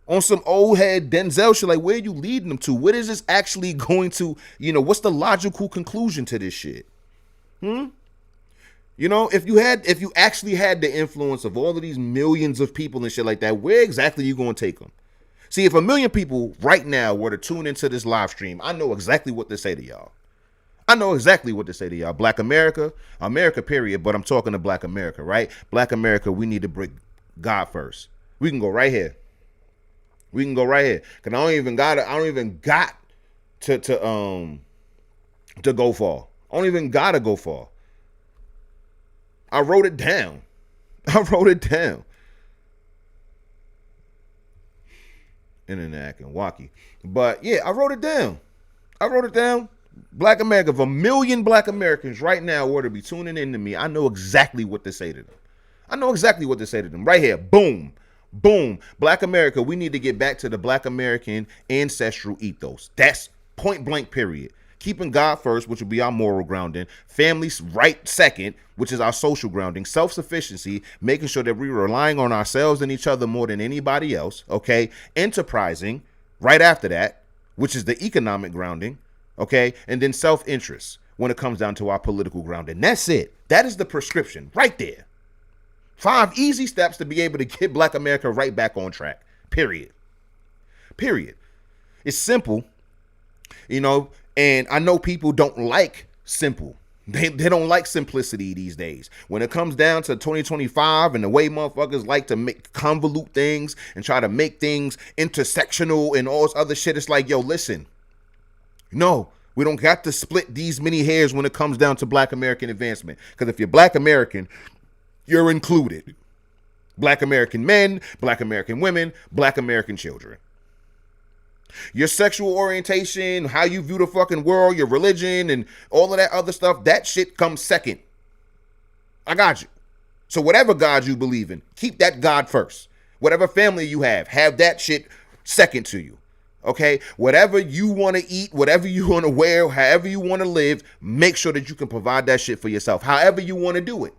on some old head Denzel shit, like, where are you leading them to? What is this actually going to, what's the logical conclusion to this shit? If you actually had the influence of all of these millions of people and shit like that, where exactly are you going to take them? See, if 1 million people right now were to tune into this live stream, I know exactly what to say to y'all. I know exactly what to say to y'all. Black America, America, period. But I'm talking to Black America, right? Black America, we need to bring God first. We can go right here. We can go right here. Cause I don't even got to go far. I don't even gotta go far. I wrote it down. Internet acting wacky. But yeah, I wrote it down. Black America, if 1 million Black Americans right now were to be tuning in to me, I know exactly what to say to them. Right here. Boom. Black America, we need to get back to the Black American ancestral ethos. That's point blank, period. Keeping God first, which will be our moral grounding. Families right second, which is our social grounding. Self-sufficiency, making sure that we're relying on ourselves and each other more than anybody else. Okay. Enterprising right after that, which is the economic grounding. Okay. And then self-interest when it comes down to our political grounding. That's it. That is the prescription right there. 5 easy steps to be able to get Black America right back on track. Period. It's simple, and I know people don't like simple. They don't like simplicity these days. When it comes down to 2025 and the way motherfuckers like to convolute things and try to make things intersectional and all this other shit, it's like, yo, listen, no, we don't got to split these many hairs when it comes down to Black American advancement. Because if you're Black American, you're included. Black American men, Black American women, Black American children. Your sexual orientation, how you view the fucking world, your religion, and all of that other stuff, that shit comes second. I got you. So whatever God you believe in, keep that God first. Whatever family you have that shit second to you. Okay? Whatever you want to eat, whatever you want to wear, however you want to live, make sure that you can provide that shit for yourself, however you want to do it.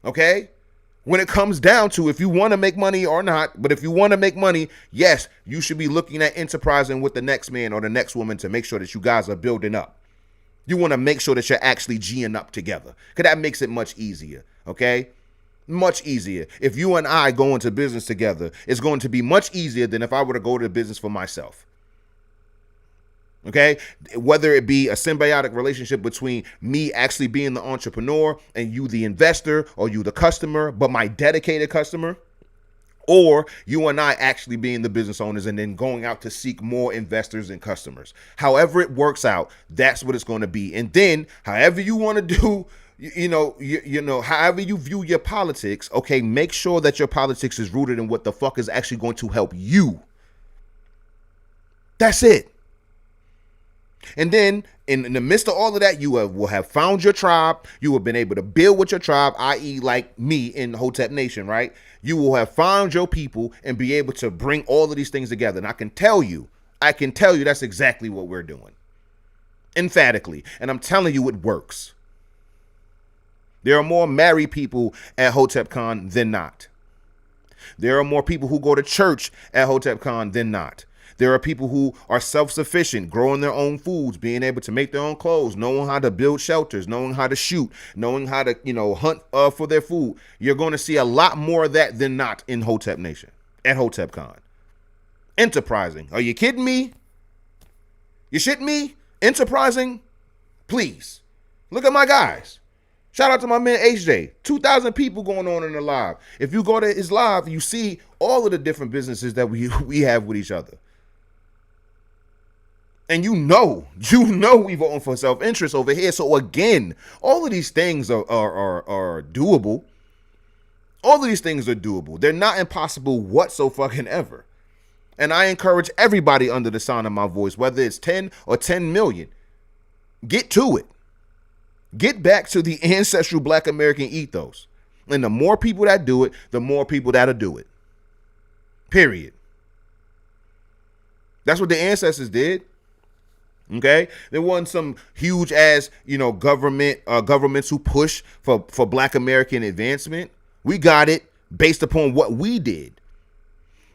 Okay? When it comes down to if you want to make money or not, but if you want to make money, yes, you should be looking at enterprising with the next man or the next woman to make sure that you guys are building up. You want to make sure that you're actually G'ing up together, because that makes it much easier, okay? Much easier. If you and I go into business together, it's going to be much easier than if I were to go to business for myself. Okay, whether it be a symbiotic relationship between me actually being the entrepreneur and you the investor, or you the customer, but my dedicated customer, or you and I actually being the business owners and then going out to seek more investors and customers. However it works out, that's what it's going to be. And then however you want to do, however you view your politics, okay, make sure that your politics is rooted in what the fuck is actually going to help you. That's it. And then in the midst of all of that, you will have found your tribe. You have been able to build with your tribe, i.e. like me in Hotep Nation, right? You will have found your people and be able to bring all of these things together. And I can tell you that's exactly what we're doing. Emphatically. And I'm telling you, it works. There are more married people at HotepCon than not. There are more people who go to church at HotepCon than not. There are people who are self-sufficient, growing their own foods, being able to make their own clothes, knowing how to build shelters, knowing how to shoot, knowing how to, hunt for their food. You're going to see a lot more of that than not in Hotep Nation, at HotepCon. Enterprising. Are you kidding me? You shitting me? Enterprising? Please. Look at my guys. Shout out to my man HJ. 2,000 people going on in the live. If you go to his live, you see all of the different businesses that we have with each other. And you know we voting for self-interest over here. So again, all of these things are doable. All of these things are doable. They're not impossible whatsoever. And I encourage everybody under the sound of my voice, whether it's 10 or 10 million, get to it. Get back to the ancestral Black American ethos. And the more people that do it, the more people that'll do it. Period. That's what the ancestors did. Okay, there wasn't some huge ass, governments who push for Black American advancement. We got it based upon what we did.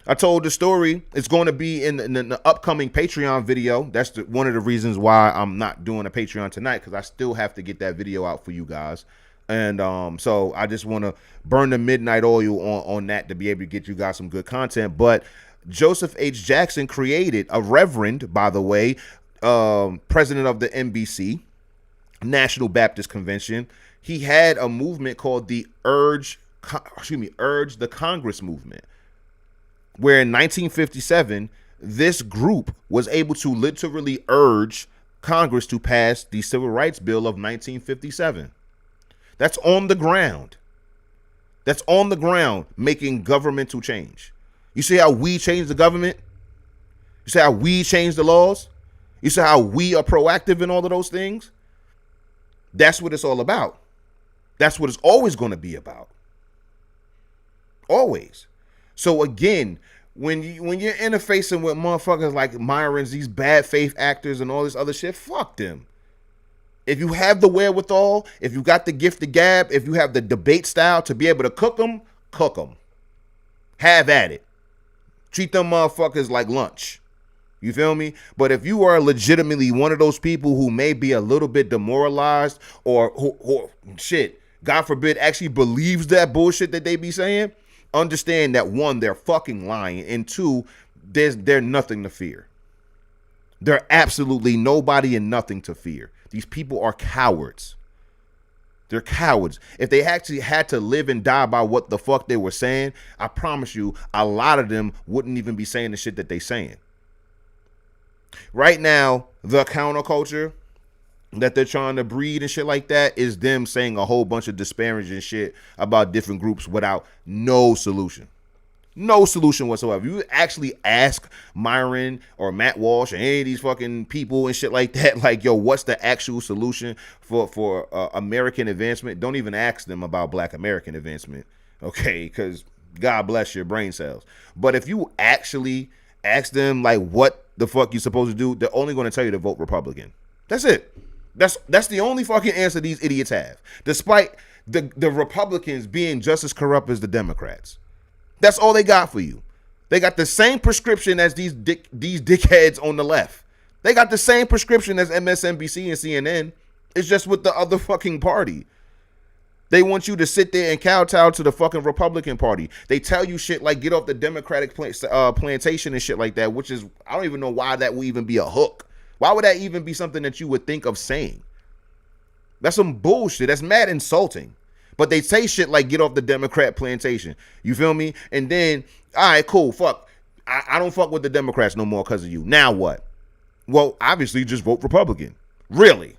I told the story. It's going to be in the upcoming Patreon video. That's one of the reasons why I'm not doing a Patreon tonight, because I still have to get that video out for you guys. And so I just want to burn the midnight oil on that to be able to get you guys some good content. But Joseph H. Jackson created a reverend, by the way, president of the NBC, National Baptist Convention, he had a movement called the Urge the Congress movement, where in 1957, this group was able to literally urge Congress to pass the Civil Rights Bill of 1957. That's on the ground. That's on the ground, making governmental change. You see how we change the government? You see how we change the laws? You see how we are proactive in all of those things? That's what it's all about. That's what it's always going to be about. Always. So again, when you're interfacing with motherfuckers like Myrons, these bad faith actors and all this other shit, fuck them. If you have the wherewithal, if you got the gift of gab, if you have the debate style to be able to cook them. Have at it. Treat them motherfuckers like lunch. You feel me? But if you are legitimately one of those people who may be a little bit demoralized or shit, God forbid, actually believes that bullshit that they be saying, understand that one, they're fucking lying, and two, they're nothing to fear. They're absolutely nobody and nothing to fear. These people are cowards. They're cowards. If they actually had to live and die by what the fuck they were saying, I promise you, a lot of them wouldn't even be saying the shit that they saying. Right now, the counterculture that they're trying to breed and shit like that is them saying a whole bunch of disparaging shit about different groups without no solution. No solution whatsoever. You actually ask Myron or Matt Walsh or any of these fucking people and shit like that, like, yo, what's the actual solution for American advancement? Don't even ask them about Black American advancement, okay? Because God bless your brain cells. But if you actually ask them, like, what the fuck you supposed to do, they're only going to tell you to vote Republican. That's it. That's the only fucking answer these idiots have, despite the Republicans being just as corrupt as the Democrats. That's all they got for you. They got the same prescription as these dickheads on the left. They got the same prescription as MSNBC and CNN. It's just with the other fucking party. They want you to sit there and kowtow to the fucking Republican Party. They tell you shit like get off the Democratic plantation and shit like that, which is, I don't even know why that would even be a hook. Why would that even be something that you would think of saying? That's some bullshit. That's mad insulting. But they say shit like get off the Democrat plantation. You feel me? And then, all right, cool, fuck. I don't fuck with the Democrats no more because of you. Now what? Well, obviously just vote Republican. Really?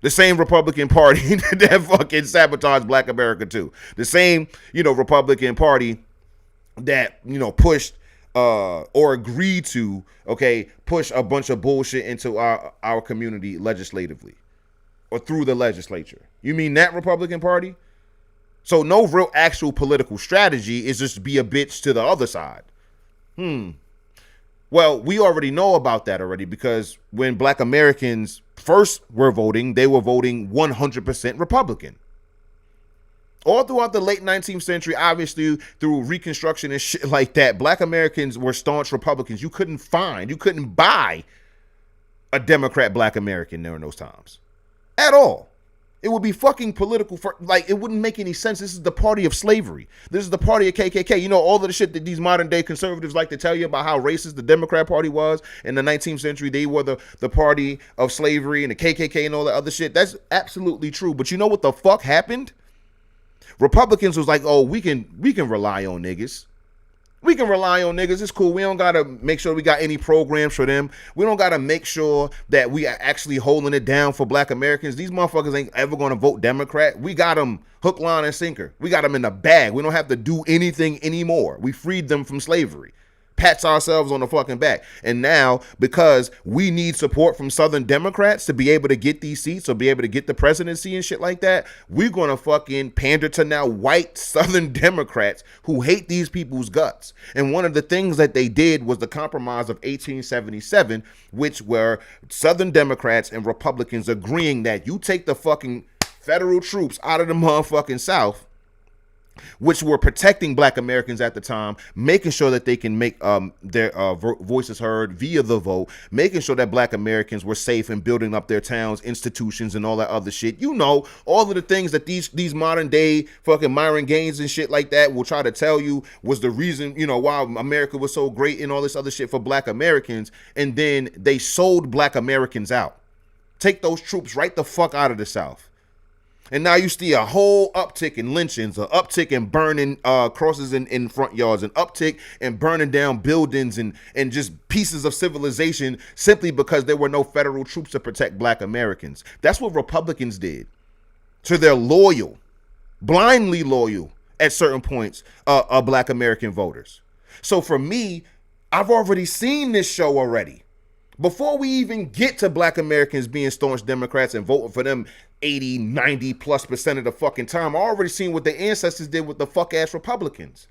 The same Republican Party that fucking sabotaged Black America too. The same, Republican Party that, pushed or agreed to, push a bunch of bullshit into our community legislatively or through the legislature. You mean that Republican Party? So no real actual political strategy is just be a bitch to the other side. Well, we already know about that already, because when Black Americans first were voting, they were voting 100% Republican. All throughout the late 19th century, obviously through Reconstruction and shit like that, Black Americans were staunch Republicans. You couldn't buy a Democrat Black American during those times at all. It would be fucking political. It wouldn't make any sense. This is the party of slavery. This is the party of KKK. You know, all of the shit that these modern day conservatives like to tell you about how racist the Democrat Party was in the 19th century. They were the party of slavery and the KKK and all that other shit. That's absolutely true. But you know what the fuck happened? Republicans was like, oh, we can rely on niggas. We can rely on niggas. It's cool. We don't got to make sure we got any programs for them. We don't got to make sure that we are actually holding it down for Black Americans. These motherfuckers ain't ever going to vote Democrat. We got them hook, line, and sinker. We got them in the bag. We don't have to do anything anymore. We freed them from slavery. Pats ourselves on the fucking back. And now, because we need support from Southern Democrats to be able to get these seats or be able to get the presidency and shit like that, we're going to fucking pander to now white Southern Democrats who hate these people's guts. And one of the things that they did was the Compromise of 1877, which were Southern Democrats and Republicans agreeing that you take the fucking federal troops out of the motherfucking South, which were protecting Black Americans at the time, making sure that they can make their voices heard via the vote, making sure that Black Americans were safe and building up their towns, institutions, and all that other shit. You know, all of the things that these modern day fucking Myron Gaines and shit like that will try to tell you was the reason, why America was so great and all this other shit for Black Americans. And then they sold Black Americans out. Take those troops right the fuck out of the South. And now you see a whole uptick in lynchings, an uptick in burning crosses in front yards, an uptick in burning down buildings and just pieces of civilization simply because there were no federal troops to protect black Americans. That's what Republicans did. So they're loyal, blindly loyal at certain points of black American voters. So for me, I've already seen this show already. Before we even get to black Americans being staunch Democrats and voting for them 80, 90+% of the fucking time, I already seen what their ancestors did with the fuck ass Republicans.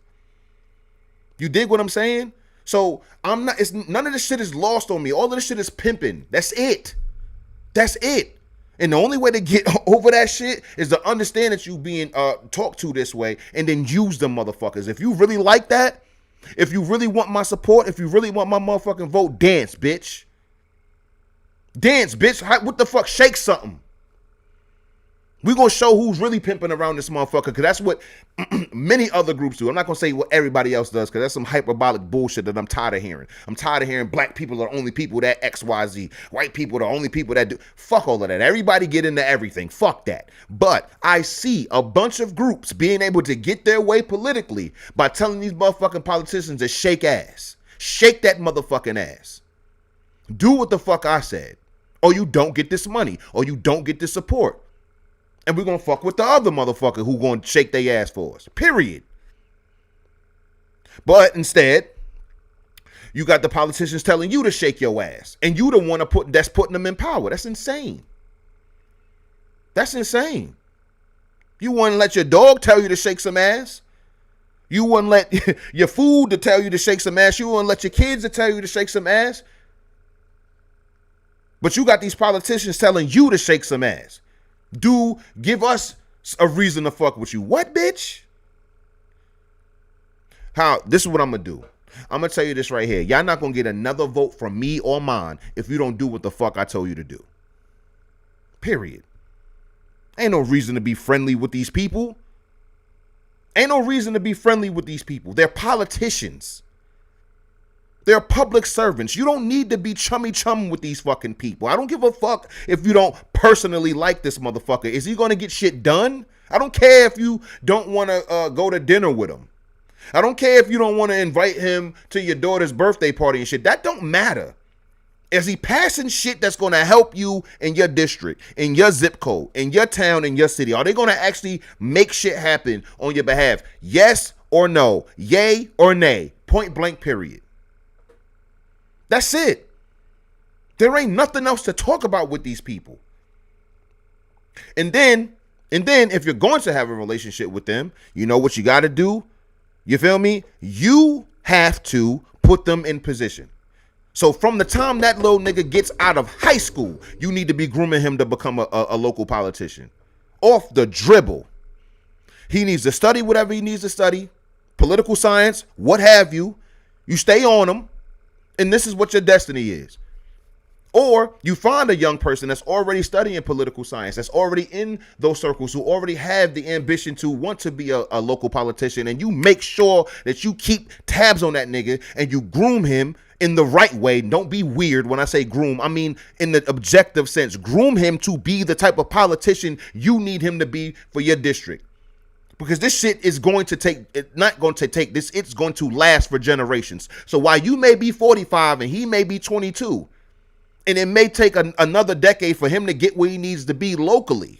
You dig what I'm saying? So none of this shit is lost on me. All of this shit is pimping. That's it. That's it. And the only way to get over that shit is to understand that you being talked to this way and then use them motherfuckers. If you really like that, if you really want my support, if you really want my motherfucking vote, dance, bitch. Dance, bitch. What the fuck? Shake something. We're going to show who's really pimping around this motherfucker, because that's what many other groups do. I'm not going to say what everybody else does, because that's some hyperbolic bullshit that I'm tired of hearing. I'm tired of hearing black people are the only people that XYZ. White people are the only people that do. Fuck all of that. Everybody get into everything. Fuck that. But I see a bunch of groups being able to get their way politically by telling these motherfucking politicians to shake ass. Shake that motherfucking ass. Do what the fuck I said, or you don't get this money, or you don't get this support. And we're going to fuck with the other motherfucker who going to shake their ass for us. Period. But instead, you got the politicians telling you to shake your ass. And you the one that's putting them in power. That's insane. That's insane. You wouldn't let your dog tell you to shake some ass. You wouldn't let your food to tell you to shake some ass. You wouldn't let your kids to tell you to shake some ass. But you got these politicians telling you to shake some ass. Give us a reason to fuck with you. What, bitch? This is what I'm going to do. I'm going to tell you this right here. Y'all not going to get another vote from me or mine if you don't do what the fuck I told you to do. Period. Ain't no reason to be friendly with these people. Ain't no reason to be friendly with these people. They're politicians. They're public servants. You don't need to be chummy with these fucking people. I don't give a fuck if you don't personally like this motherfucker. Is he going to get shit done? I don't care if you don't want to go to dinner with him. I don't care if you don't want to invite him to your daughter's birthday party and shit. That don't matter. Is he passing shit that's going to help you in your district, in your zip code, in your town, in your city? Are they going to actually make shit happen on your behalf? Yes or no? Yay or nay? Point blank, period. That's it. There ain't nothing else to talk about with these people. And then if you're going to have a relationship with them, you know what you got to do? You feel me? You have to put them in position. So from the time that little nigga gets out of high school, you need to be grooming him to become a local politician. Off the dribble. He needs to study whatever he needs to study. Political science, what have you. You stay on him. And this is what your destiny is. Or you find a young person that's already studying political science, that's already in those circles, who already have the ambition to want to be a local politician, and you make sure that you keep tabs on that nigga and you groom him in the right way. Don't be weird. When I say groom, I mean in the objective sense. Groom him to be the type of politician you need him to be for your district. Because this shit is going to it's going to last for generations. So while you may be 45 and he may be 22, and it may take another decade for him to get where he needs to be locally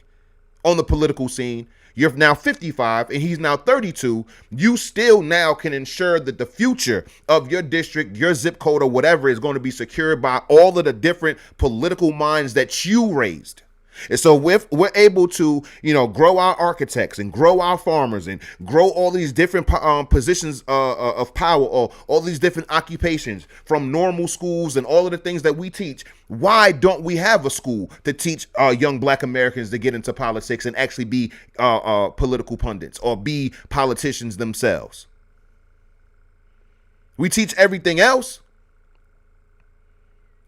on the political scene, you're now 55 and he's now 32, you still now can ensure that the future of your district, your zip code, or whatever is going to be secured by all of the different political minds that you raised. And so we're able to, grow our architects and grow our farmers and grow all these different positions of power, or all these different occupations from normal schools and all of the things that we teach. Why don't we have a school to teach young black Americans to get into politics and actually be political pundits or be politicians themselves? We teach everything else.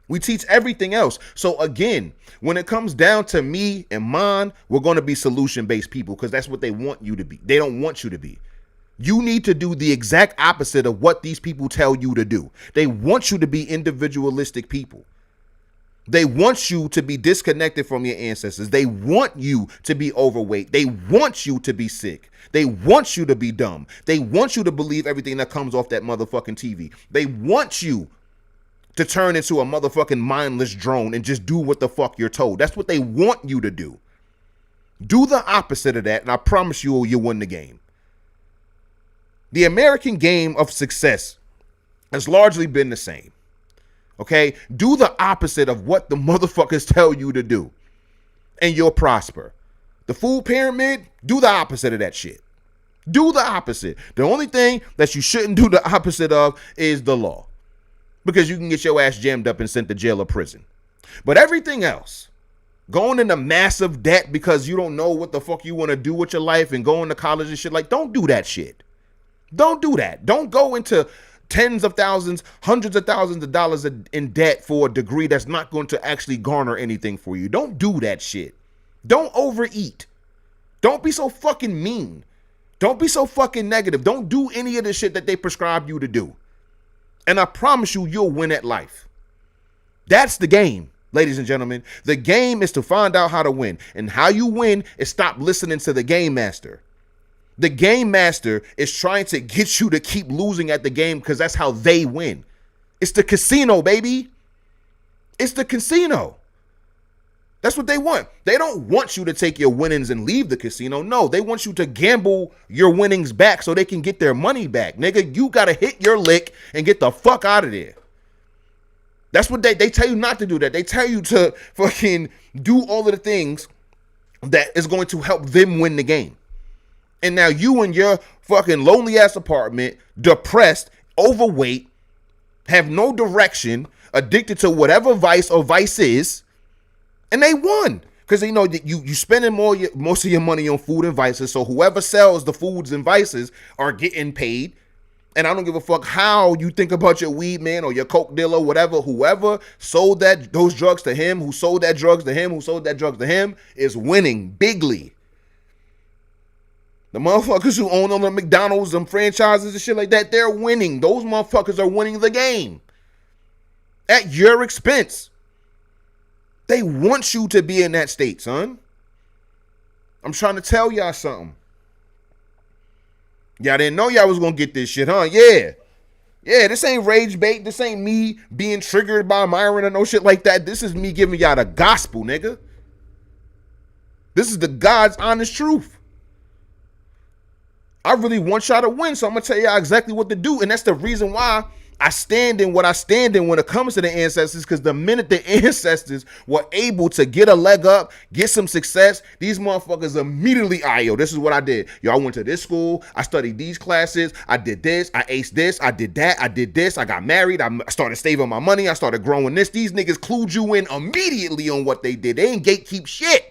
We teach everything else. So again, when it comes down to me and mine, we're going to be solution-based people, because that's what they want you to be. They don't want you to be. You need to do the exact opposite of what these people tell you to do. They want you to be individualistic people. They want you to be disconnected from your ancestors. They want you to be overweight. They want you to be sick. They want you to be dumb. They want you to believe everything that comes off that motherfucking TV. They want you to turn into a motherfucking mindless drone and just do what the fuck you're told. That's what they want you to do. Do the opposite of that, and I promise you'll win the game. The American game of success has largely been the same. Okay? Do the opposite of what the motherfuckers tell you to do, and you'll prosper. The food pyramid, do the opposite of that shit. Do the opposite. The only thing that you shouldn't do the opposite of is the law, because you can get your ass jammed up and sent to jail or prison. But everything else, going into massive debt because you don't know what the fuck you want to do with your life and going to college and shit, like, don't do that shit. Don't do that. Don't go into tens of thousands, hundreds of thousands of dollars in debt for a degree that's not going to actually garner anything for you. Don't do that shit. Don't overeat. Don't be so fucking mean. Don't be so fucking negative. Don't do any of the shit that they prescribe you to do. And I promise you, you'll win at life. That's the game, ladies and gentlemen. The game is to find out how to win. And how you win is stop listening to the game master. The game master is trying to get you to keep losing at the game because that's how they win. It's the casino, baby. It's the casino. That's what they want. They don't want you to take your winnings and leave the casino. No, they want you to gamble your winnings back so they can get their money back. Nigga, you got to hit your lick and get the fuck out of there. That's what they tell you not to do that. They tell you to fucking do all of the things that is going to help them win the game. And now you in your fucking lonely ass apartment, depressed, overweight, have no direction, addicted to whatever vice or vice is, and they won. Because they know that you spending most of your money on food and vices, so whoever sells the foods and vices are getting paid. And I don't give a fuck how you think about your weed man or your coke dealer, whatever. Whoever sold those drugs to him, who sold that drugs to him, who sold that drugs to him, is winning bigly. The motherfuckers who own all the McDonald's and franchises and shit like that, they're winning. Those motherfuckers are winning the game at your expense. They want you to be in that state, son. I'm trying to tell y'all something. Y'all didn't know y'all was going to get this shit, huh? Yeah. Yeah, this ain't rage bait. This ain't me being triggered by Myron or no shit like that. This is me giving y'all the gospel, nigga. This is the God's honest truth. I really want y'all to win, so I'm going to tell y'all exactly what to do. And that's the reason why I stand in what I stand in when it comes to the ancestors, because the minute the ancestors were able to get a leg up, get some success, these motherfuckers immediately, yo, this is what I did. Yo, I went to this school. I studied these classes. I did this. I aced this. I did that. I did this. I got married. I started saving my money. I started growing this. These niggas clued you in immediately on what they did. They ain't gatekeep shit.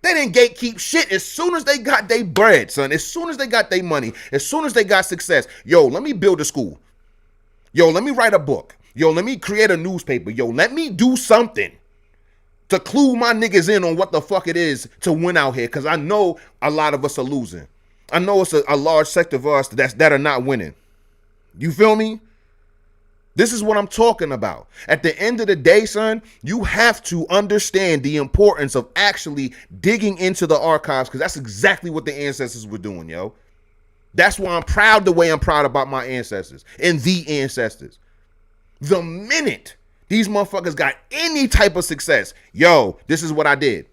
They didn't gatekeep shit. As soon as they got their bread, son, as soon as they got their money, as soon as they got success, yo, let me build a school. Yo, let me write a book. Yo, let me create a newspaper. Yo, let me do something to clue my niggas in on what the fuck it is to win out here, because I know a lot of us are losing. I know it's a large sector of us that are not winning. You feel me? This is what I'm talking about. At the end of the day, son, you have to understand the importance of actually digging into the archives, because that's exactly what the ancestors were doing, yo. That's why I'm proud the way I'm proud about my ancestors and the ancestors. The minute these motherfuckers got any type of success, yo, this is what I did.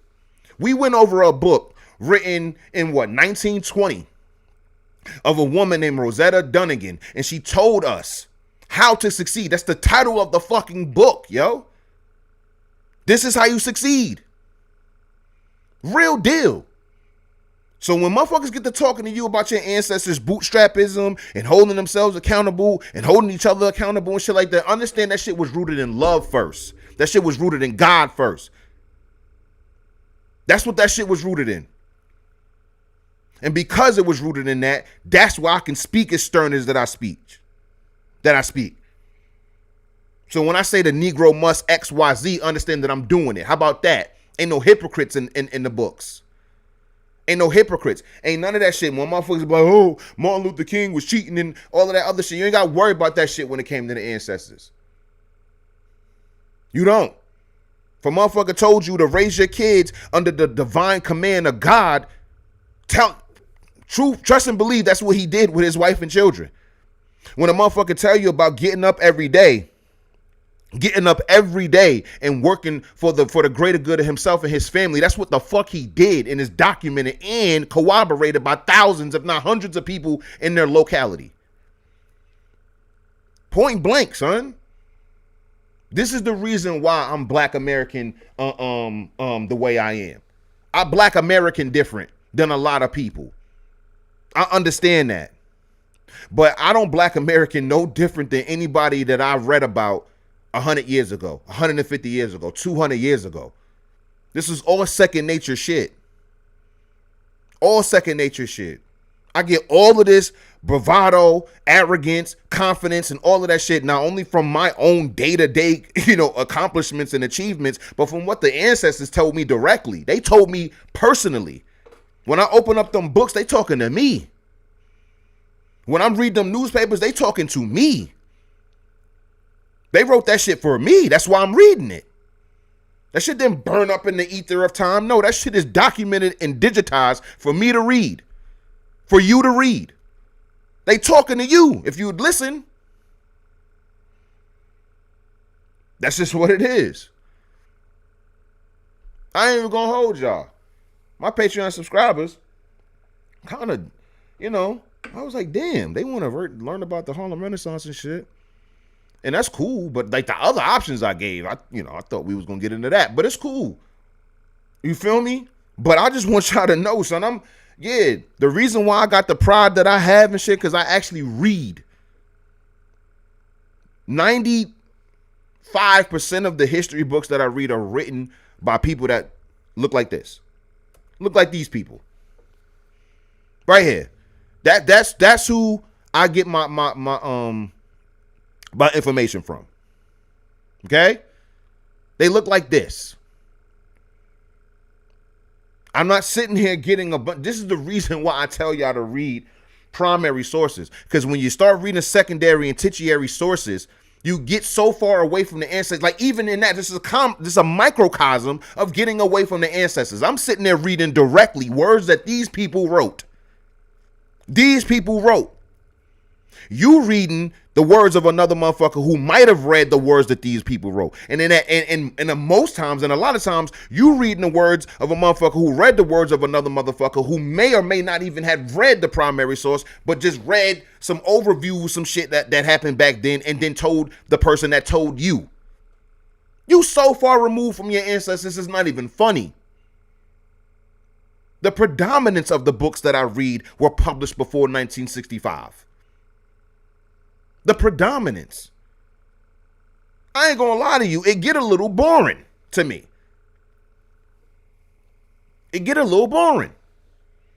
We went over a book written in 1920 of a woman named Rosetta Dunnigan, and she told us how to succeed. That's the title of the fucking book, yo. This is how you succeed. Real deal. So when motherfuckers get to talking to you about your ancestors' bootstrapism and holding themselves accountable and holding each other accountable and shit like that, understand that shit was rooted in love first. That shit was rooted in God first. That's what that shit was rooted in. And because it was rooted in that, that's why I can speak as stern as that I speak. So when I say the Negro must XYZ, understand that I'm doing it. How about that? Ain't no hypocrites in the books. Ain't no hypocrites. Ain't none of that shit. When motherfuckers be like, oh, Martin Luther King was cheating and all of that other shit, you ain't got to worry about that shit when it came to the ancestors. You don't. If a motherfucker told you to raise your kids under the divine command of God, trust and believe that's what he did with his wife and children. When a motherfucker tell you about getting up every day and working for the greater good of himself and his family, that's what the fuck he did, and is documented and corroborated by thousands, if not hundreds of people in their locality. Point blank, son. This is the reason why I'm Black American the way I am. I'm Black American different than a lot of people. I understand that. But I don't Black American no different than anybody that I read about 100 years ago, 150 years ago, 200 years ago. This is all second nature shit. All second nature shit. I get all of this bravado, arrogance, confidence, and all of that shit, not only from my own day-to-day, accomplishments and achievements, but from what the ancestors told me directly. They told me personally. When I open up them books, they talking to me. When I'm reading them newspapers, they talking to me. They wrote that shit for me. That's why I'm reading it. That shit didn't burn up in the ether of time. No, that shit is documented and digitized for me to read. For you to read. They talking to you if you'd listen. That's just what it is. I ain't even gonna hold y'all. My Patreon subscribers kind of, I was like, damn, they want to learn about the Harlem Renaissance and shit. And that's cool, but like the other options I gave, I thought we was gonna get into that, but it's cool. You feel me? But I just want y'all to know, son, the reason why I got the pride that I have and shit, because I actually read. 95% of the history books that I read are written by people that look like this. Look like these people. Right here. That's who I get my information from. Okay? They look like this. I'm not sitting here getting this is the reason why I tell y'all to read primary sources. Because when you start reading secondary and tertiary sources, you get so far away from the ancestors. Like even in that, this is a microcosm of getting away from the ancestors. I'm sitting there reading directly words that these people wrote. These people wrote. You reading the words of another motherfucker who might have read the words that these people wrote. And then and most times, and a lot of times, you reading the words of a motherfucker who read the words of another motherfucker who may or may not even have read the primary source, but just read some overview, some shit that happened back then, and then told the person that told you. You so far removed from your ancestors, it's not even funny. The predominance of the books that I read were published before 1965. The predominance. I ain't gonna lie to you, it get a little boring to me. It get a little boring.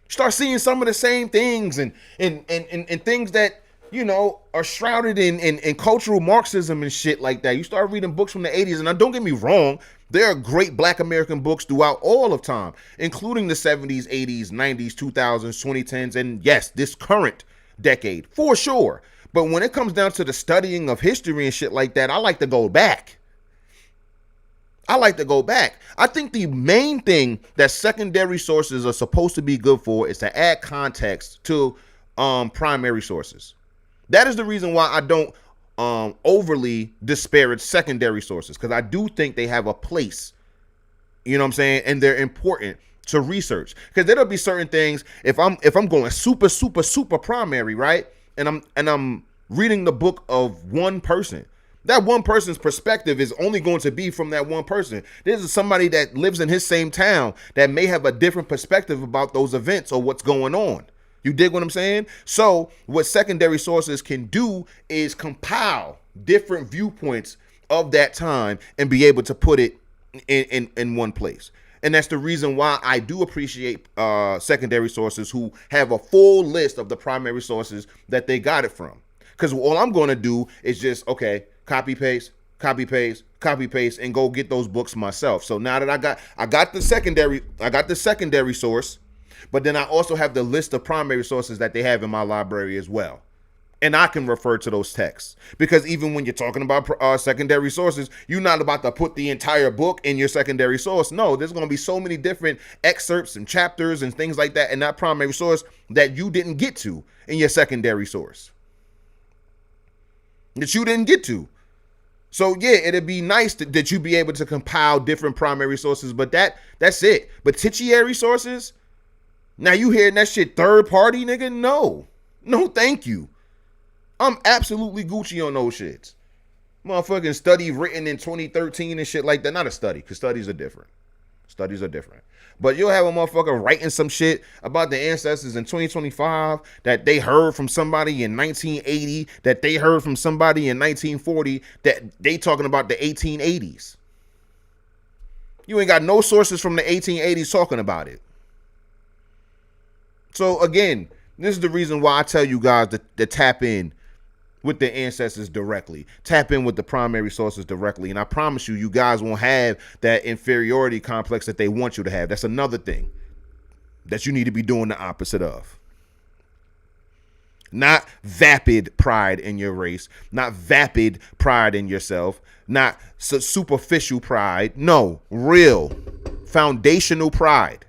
Start seeing some of the same things and things that, are shrouded in cultural Marxism and shit like that. You start reading books from the 80s, and now don't get me wrong, there are great Black American books throughout all of time, including the 70s, 80s, 90s, 2000s, 2010s, and yes, this current decade, for sure. But when it comes down to the studying of history and shit like that, I like to go back. I think the main thing that secondary sources are supposed to be good for is to add context to primary sources. That is the reason why I don't overly disparage secondary sources, because I do think they have a place, you know what I'm saying, and they're important to research. Because there'll be certain things, if I'm going super primary, right? And I'm reading the book of one person. That one person's perspective is only going to be from that one person. This is somebody that lives in his same town that may have a different perspective about those events or what's going on. You dig what I'm saying? So what secondary sources can do is compile different viewpoints of that time and be able to put it in one place. And that's the reason why I do appreciate secondary sources who have a full list of the primary sources that they got it from. Because all I'm going to do is just, copy paste, and go get those books myself. So now that I got the secondary source, but then I also have the list of primary sources that they have in my library as well. And I can refer to those texts because even when you're talking about secondary sources, you're not about to put the entire book in your secondary source. No, there's going to be so many different excerpts and chapters and things like that in that primary source that you didn't get to in your secondary source. That you didn't get to. So yeah, it'd be nice that you be able to compile different primary sources, but that's it. But tertiary sources, now you hearing that shit third party, nigga? No, thank you. I'm absolutely Gucci on those shits. Motherfucking study written in 2013 and shit like that. Not a study, because studies are different. But you'll have a motherfucker writing some shit about the ancestors in 2025 that they heard from somebody in 1980, that they heard from somebody in 1940, that they talking about the 1880s. You ain't got no sources from the 1880s talking about it. So again, this is the reason why I tell you guys to tap in with the ancestors directly. Tap in with the primary sources directly. And I promise you, you guys won't have that inferiority complex that they want you to have. That's another thing that you need to be doing the opposite of. Not vapid pride in your race, not vapid pride in yourself, not superficial pride. No, real foundational pride.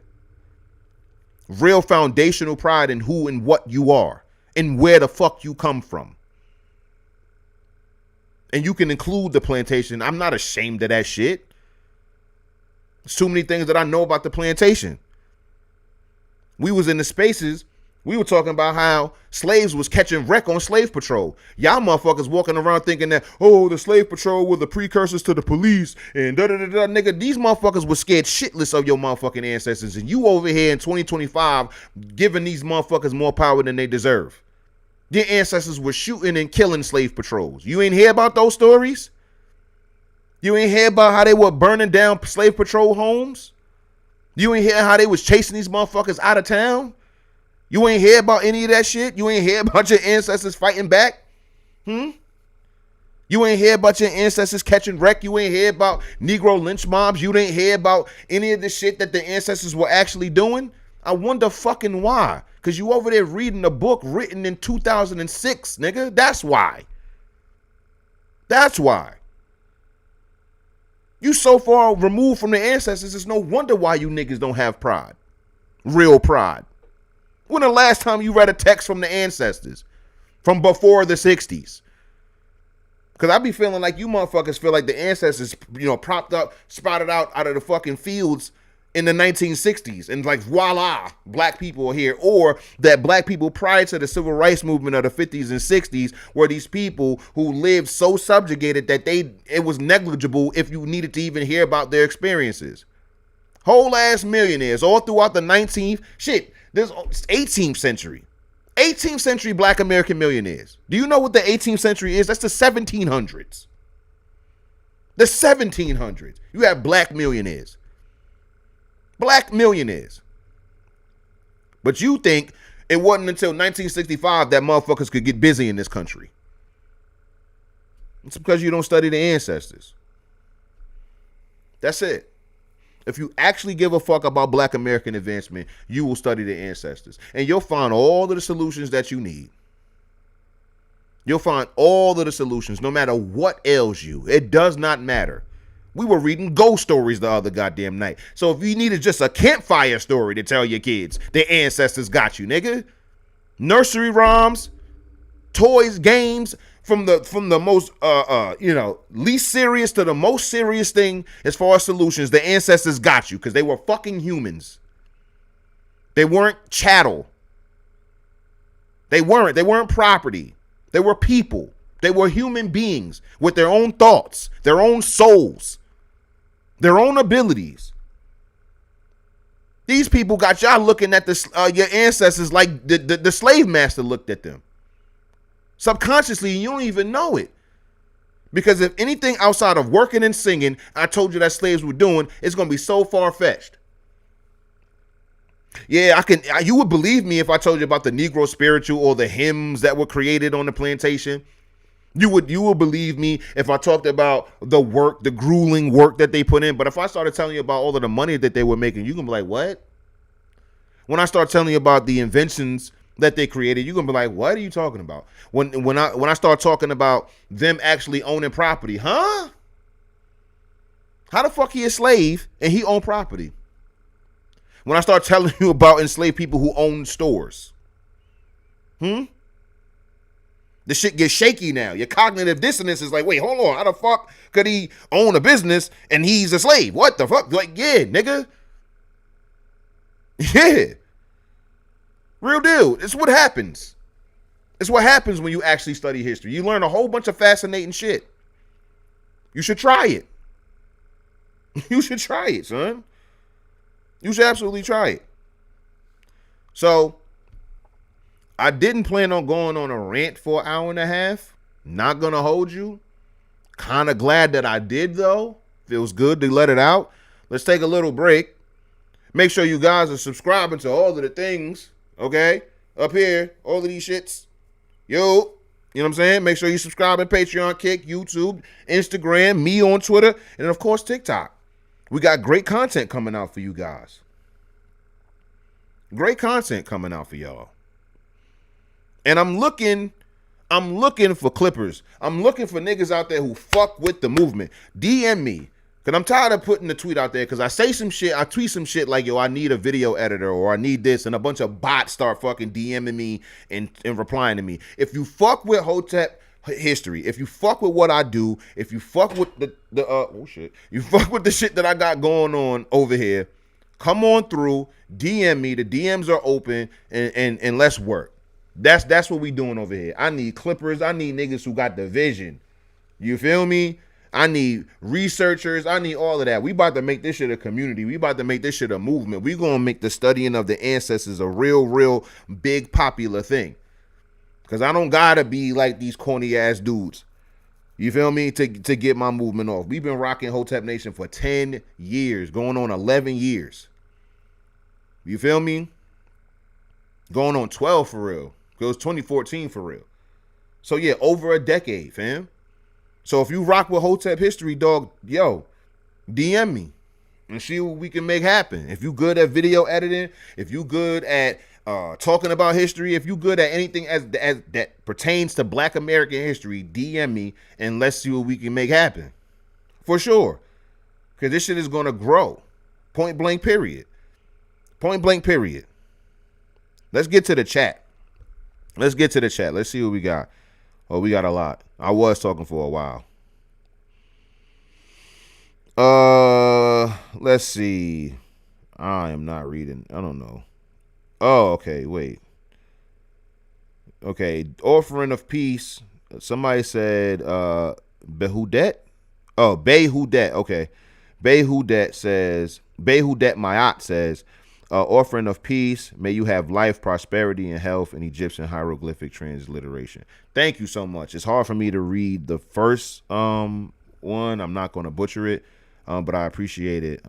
Real foundational pride in who and what you are and where the fuck you come from. And you can include the plantation. I'm not ashamed of that shit. There's too many things that I know about the plantation. We was in the spaces. We were talking about how slaves was catching wreck on slave patrol. Y'all motherfuckers walking around thinking that, oh, the slave patrol were the precursors to the police and da-da-da-da. Nigga, these motherfuckers were scared shitless of your motherfucking ancestors. And you over here in 2025 giving these motherfuckers more power than they deserve. Your ancestors were shooting and killing slave patrols. You ain't hear about those stories? You ain't hear about how they were burning down slave patrol homes? You ain't hear how they was chasing these motherfuckers out of town? You ain't hear about any of that shit? You ain't hear about your ancestors fighting back? You ain't hear about your ancestors catching wreck? You ain't hear about Negro lynch mobs? You didn't hear about any of the shit that the ancestors were actually doing? I wonder fucking why. Because you over there reading a book written in 2006, nigga. That's why. That's why. You so far removed from the ancestors, it's no wonder why you niggas don't have pride. Real pride. When the last time you read a text from the ancestors? From before the 60s? Because I be feeling like you motherfuckers feel like the ancestors, propped up, sprouted out of the fucking fields in the 1960s, and like voila, black people are here, or that black people prior to the civil rights movement of the 50s and 60s were these people who lived so subjugated that it was negligible if you needed to even hear about their experiences. Whole ass millionaires all throughout the 18th century. 18th century black American millionaires. Do you know what the 18th century is? That's the 1700s. The 1700s. You have black millionaires. Black millionaires. But you think it wasn't until 1965 that motherfuckers could get busy in this country. It's because you don't study the ancestors. That's it. If you actually give a fuck about black American advancement, you will study the ancestors. And you'll find all of the solutions that you need. You'll find all of the solutions, no matter what ails you. It does not matter. We were reading ghost stories the other goddamn night. So if you needed just a campfire story to tell your kids, the ancestors got you, nigga. Nursery rhymes, toys, games, from the most least serious to the most serious thing as far as solutions, the ancestors got you because they were fucking humans. They weren't chattel. They weren't property. They were people. They were human beings with their own thoughts, their own souls, their own abilities. These people got y'all looking at your ancestors like the slave master looked at them. Subconsciously, you don't even know it. Because if anything outside of working and singing, I told you that slaves were doing, it's going to be so far-fetched. Yeah, you would believe me if I told you about the Negro spiritual or the hymns that were created on the plantation. You would believe me if I talked about the work, the grueling work that they put in. But if I started telling you about all of the money that they were making, you can be like, what? When I start telling you about the inventions that they created, you're gonna be like, what are you talking about? When I start talking about them actually owning property, huh? How the fuck he a slave and he owned property? When I start telling you about enslaved people who own stores, the shit gets shaky now. Your cognitive dissonance is like, wait, hold on, how the fuck could he own a business and he's a slave? What the fuck? Like, yeah, nigga. Yeah. Real deal. It's what happens. It's what happens when you actually study history. You learn a whole bunch of fascinating shit. You should try it. You should try it, son. You should absolutely try it. So, I didn't plan on going on a rant for an hour and a half. Not gonna hold you. Kind of glad that I did, though. Feels good to let it out. Let's take a little break. Make sure you guys are subscribing to all of the things, okay? Up here, all of these shits. Yo, you know what I'm saying? Make sure you subscribe to Patreon, Kick, YouTube, Instagram, me on Twitter, and of course, TikTok. We got great content coming out for you guys. Great content coming out for y'all. And I'm looking for clippers. I'm looking for niggas out there who fuck with the movement. DM me. Because I'm tired of putting the tweet out there because I say some shit, I tweet some shit like, yo, I need a video editor or I need this, and a bunch of bots start fucking DMing me and replying to me. If you fuck with Hotep History, if you fuck with what I do, if you fuck with you fuck with the shit that I got going on over here, come on through, DM me. The DMs are open and let's work. That's what we doing over here. I need clippers. I need niggas who got the vision. You feel me? I need researchers. I need all of that. We about to make this shit a community. We about to make this shit a movement. We gonna make the studying of the ancestors a real big popular thing. Cause I don't gotta be like these corny ass dudes. You feel me? To get my movement off. We've been rocking Hotep Nation for 10 years, going on 11 years. You feel me? Going on 12 for real. It was 2014 for real. So yeah, over a decade, fam. So if you rock with Hotep History, dog, yo, DM me and see what we can make happen. If you good at video editing, if you good at talking about history, if you good at anything as that pertains to Black American history, DM me and let's see what we can make happen. For sure. Because this shit is going to grow. Point blank period. Point blank period. Let's get to the chat. Let's see what we got. Oh, we got a lot. I was talking for a while. Let's see. I am not reading. I don't know. Oh, okay. Wait. Okay. Offering of peace. Somebody said Behudet. Oh, Behudet. Okay. Behudet Mayat says, offering of peace, may you have life, prosperity, and health in Egyptian hieroglyphic transliteration. Thank you so much. It's hard for me to read the first one. I'm not going to butcher it, but I appreciate it.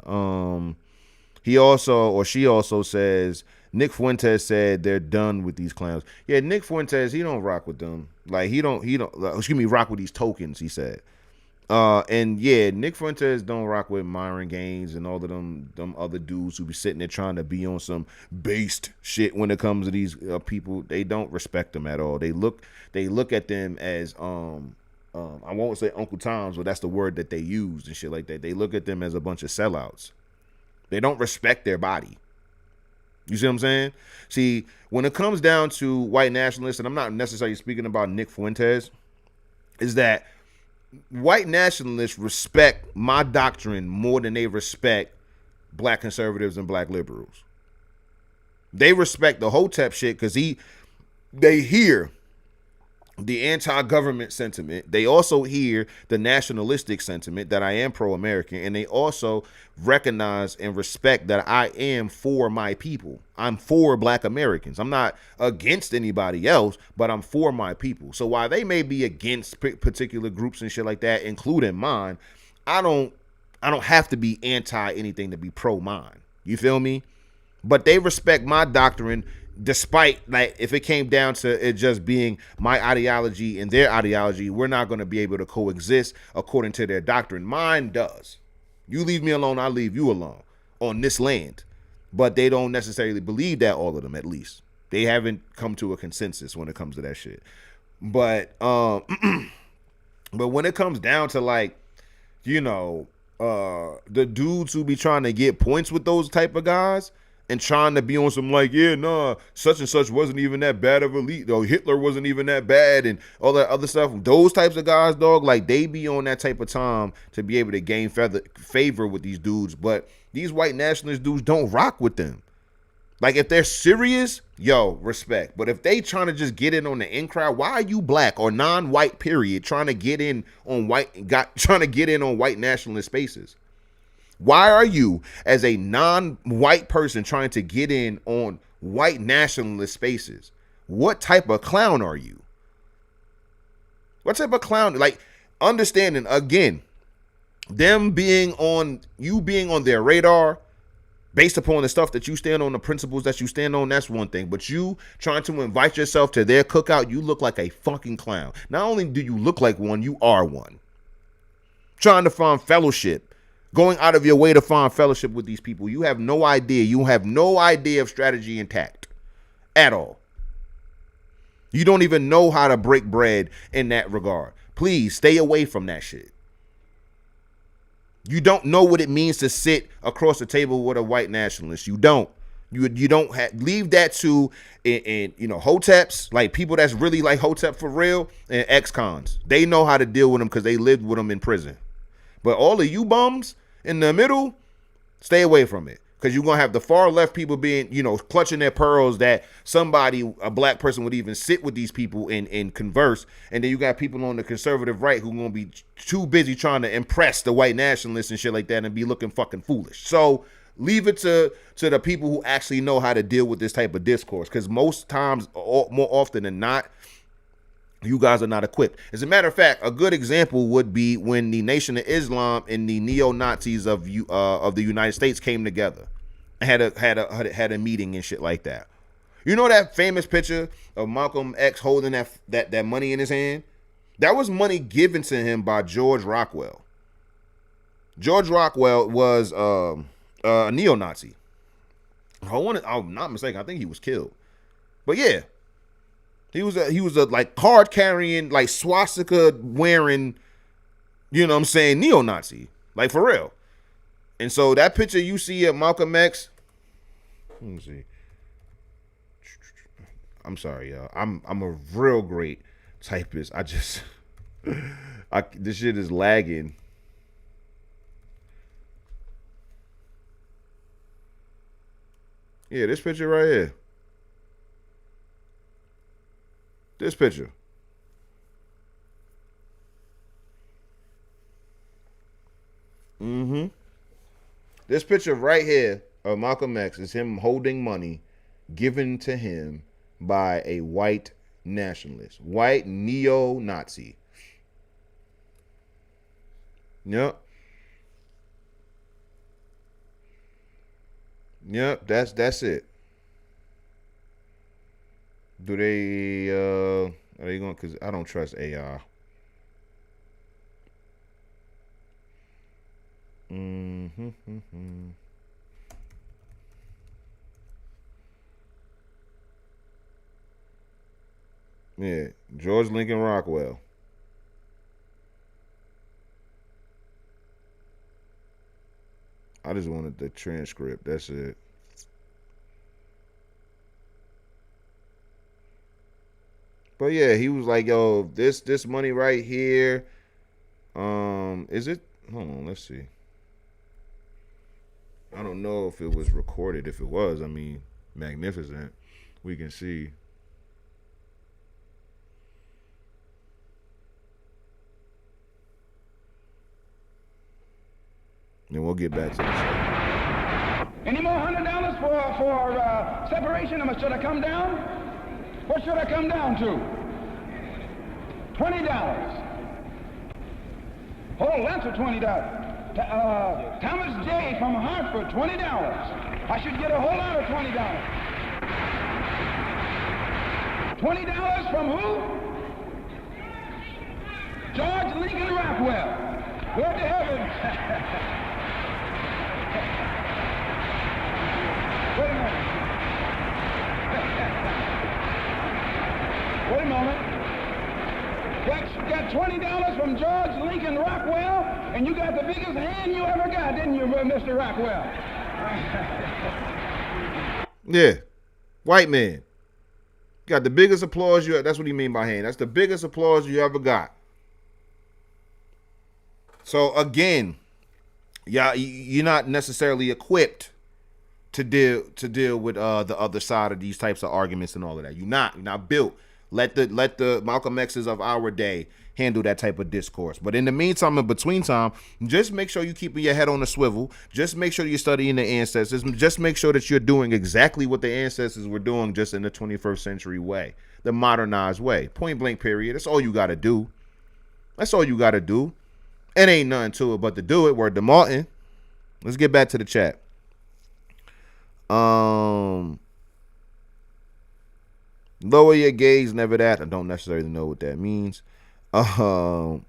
She also says, Nick Fuentes said they're done with these clowns. Yeah, Nick Fuentes, he don't rock with them. Like he don't rock with these tokens, he said. And yeah, Nick Fuentes don't rock with Myron Gaines and all of them other dudes who be sitting there trying to be on some based shit when it comes to these people. They don't respect them at all. They look at them as I won't say Uncle Toms, but that's the word that they use and shit like that. They look at them as a bunch of sellouts. They don't respect their body. You see what I'm saying? See, when it comes down to white nationalists, and I'm not necessarily speaking about Nick Fuentes, is that white nationalists respect my doctrine more than they respect Black conservatives and Black liberals. They respect the Hotep shit because they hear the anti-government sentiment. They also hear the nationalistic sentiment that I am pro-American, and they also recognize and respect that I am for my people. I'm for Black Americans. I'm not against anybody else, but I'm for my people. So while they may be against particular groups and shit like that, including mine, I don't have to be anti anything to be pro mine. You feel me? But they respect my doctrine. Despite, like, if it came down to it just being my ideology and their ideology, we're not going to be able to coexist according to their doctrine. Mine does. You leave me alone, I leave you alone on this land. But they don't necessarily believe that, all of them, at least. They haven't come to a consensus when it comes to that shit. But but when it comes down to like, you know, the dudes who be trying to get points with those type of guys and trying to be on some like, yeah, nah, such and such wasn't even that bad of elite, though Hitler wasn't even that bad and all that other stuff. Those types of guys, dog, like they be on that type of time to be able to gain favor with these dudes. But these white nationalist dudes don't rock with them. Like if they're serious, yo, respect. But if they trying to just get in on the in crowd, why are you black or non-white period trying to get in on white nationalist spaces? Why are you as a non-white person trying to get in on white nationalist spaces? What type of clown are you? What type of clown? Like understanding again, them being on their radar based upon the stuff that you stand on, the principles that you stand on, that's one thing. But you trying to invite yourself to their cookout, you look like a fucking clown. Not only do you look like one, you are one. Trying to find fellowship, going out of your way to find fellowship with these people. You have no idea. You have no idea of strategy and tact at all. You don't even know how to break bread in that regard. Please stay away from that shit. You don't know what it means to sit across the table with a white nationalist. You don't. You don't leave that to and you know Hoteps, like people that's really like Hotep for real, and ex-cons. They know how to deal with them because they lived with them in prison. But all of you bums in the middle, stay away from it. Because you're going to have the far left people being, you know, clutching their pearls that a black person would even sit with these people and converse. And then you got people on the conservative right who are going to be too busy trying to impress the white nationalists and shit like that and be looking fucking foolish. So leave it to the people who actually know how to deal with this type of discourse. Because most times, more often than not, you guys are not equipped. As a matter of fact, a good example would be when the Nation of Islam and the neo-Nazis of the United States came together, had a meeting and shit like that. You know that famous picture of Malcolm X holding that money in his hand? That was money given to him by George Rockwell. George Rockwell was a neo-Nazi. I'm not mistaken. I think he was killed. But yeah. He was a like card carrying, like swastika wearing, you know what I'm saying, neo-Nazi. Like for real. And so that picture you see of Malcolm X, let me see. I'm sorry, y'all. I'm a real great typist. This shit is lagging. Yeah, this picture right here. This picture. This picture right here of Malcolm X is him holding money given to him by a white nationalist, white neo-Nazi. Yep. Yep, that's it. Do they are they going, because I don't trust AI. Yeah, George Lincoln Rockwell. I just wanted the transcript. That's it. But yeah, he was like, yo, this money right here, is it? Hold on, let's see. I don't know if it was recorded. If it was, I mean, magnificent. We can see. Then we'll get back to this. Any more $100 for separation? Should I come down? What should I come down to? $20. Whole lunch of $20. Thomas J. from Hartford, $20. I should get a whole lot of $20. $20 from who? George Lincoln Rockwell. Go to heaven. Wait a minute. Wait a moment. Got $20 from George Lincoln Rockwell, and you got the biggest hand you ever got, didn't you, Mr. Rockwell? Yeah. White man. Got the biggest applause you. That's what he mean by hand. That's the biggest applause you ever got. So again, yeah, you're not necessarily equipped to deal with the other side of these types of arguments and all of that. You're not built. Let the Malcolm X's of our day handle that type of discourse. But in the meantime, in between time, just make sure you keep your head on the swivel. Just make sure you're studying the ancestors. Just make sure that you're doing exactly what the ancestors were doing, just in the 21st century way, the modernized way. Point blank period. That's all you got to do. That's all you got to do. It ain't nothing to it but to do it. Word to Martin. Let's get back to the chat. Lower your gaze, never that. I don't necessarily know what that means. Behudat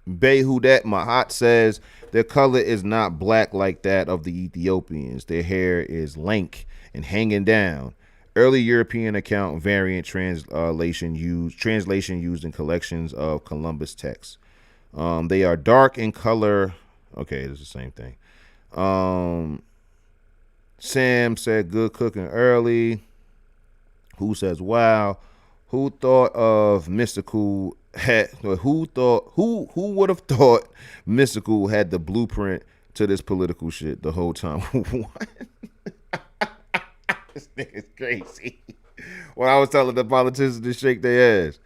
Mahat says their color is not black like that of the Ethiopians. Their hair is lank and hanging down. Early European account variant translation used in collections of Columbus texts. They are dark in color. Okay, it's the same thing. Sam said good cooking early. Who says wow? Who thought of mystical who would have thought mystical had the blueprint to this political shit the whole time? What? This nigga's crazy. When I was telling the politicians to shake their ass.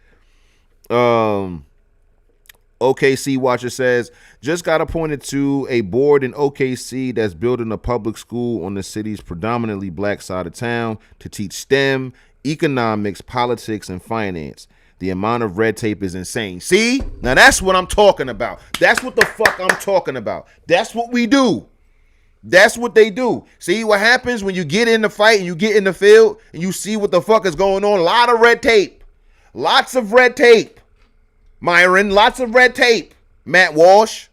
OKC Watcher says, just got appointed to a board in OKC that's building a public school on the city's predominantly black side of town to teach STEM, economics, politics, and finance. The amount of red tape is insane. See? Now that's what I'm talking about. That's what the fuck I'm talking about. That's what we do. That's what they do. See what happens when you get in the fight and you get in the field and you see what the fuck is going on? A lot of red tape. Lots of red tape. Myron, lots of red tape. Matt Walsh.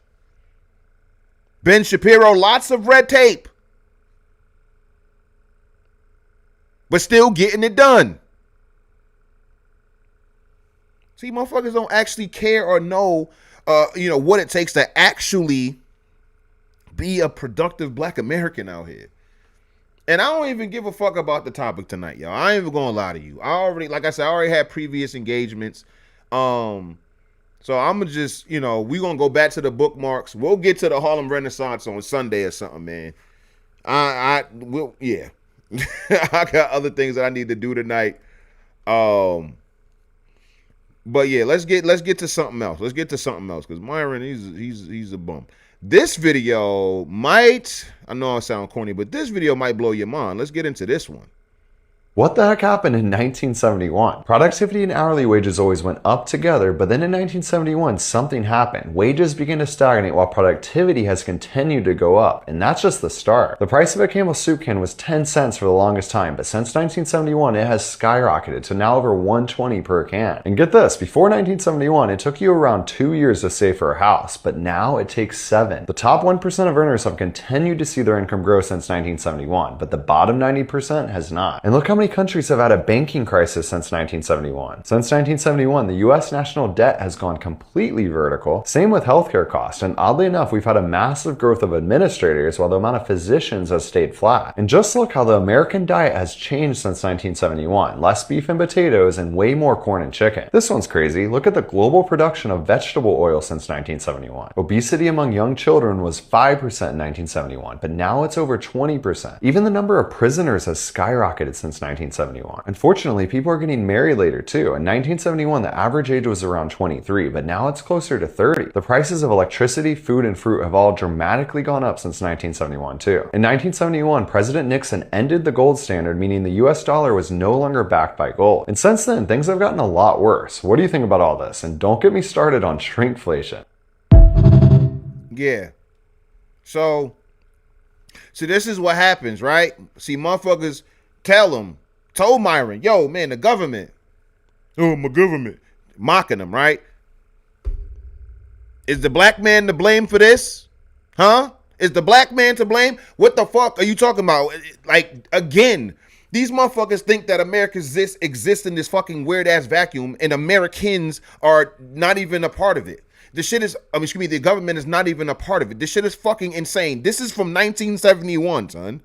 Ben Shapiro, lots of red tape. But still getting it done. See, motherfuckers don't actually care or know, what it takes to actually be a productive black American out here. And I don't even give a fuck about the topic tonight, y'all. I ain't even gonna lie to you. I already had previous engagements. So I'm gonna just, we gonna go back to the bookmarks. We'll get to the Harlem Renaissance on Sunday or something, man. I will, yeah. I got other things that I need to do tonight. But yeah, let's get to something else. Let's get to something else because Myron, he's a bum. This video might, I know I sound corny, but this video might blow your mind. Let's get into this one. What the heck happened in 1971? Productivity and hourly wages always went up together, but then in 1971, something happened. Wages began to stagnate while productivity has continued to go up, and that's just the start. The price of a Campbell's soup can was 10 cents for the longest time, but since 1971, it has skyrocketed to now over $1.20 per can. And get this, before 1971, it took you around 2 years to save for a house, but now it takes 7. The top 1% of earners have continued to see their income grow since 1971, but the bottom 90% has not. And look how many countries have had a banking crisis since 1971. Since 1971, the US national debt has gone completely vertical. Same with healthcare costs. And oddly enough, we've had a massive growth of administrators while the amount of physicians has stayed flat. And just look how the American diet has changed since 1971. Less beef and potatoes and way more corn and chicken. This one's crazy. Look at the global production of vegetable oil since 1971. Obesity among young children was 5% in 1971, but now it's over 20%. Even the number of prisoners has skyrocketed since 1971. Unfortunately, people are getting married later too. In 1971, the average age was around 23, but now it's closer to 30. The prices of electricity, food, and fruit have all dramatically gone up since 1971 too. In 1971, President Nixon ended the gold standard, meaning the US dollar was no longer backed by gold. And since then, things have gotten a lot worse. What do you think about all this? And don't get me started on shrinkflation. Yeah. So this is what happens, right? See, motherfuckers told Myron, yo, man, the government. Oh, my government. Mocking him, right? Is the black man to blame for this? Huh? Is the black man to blame? What the fuck are you talking about? Like, again, These motherfuckers think that America exists in this fucking weird ass vacuum, and Americans are not even a part of it. The shit is, the government is not even a part of it. This shit is fucking insane. This is from 1971, son.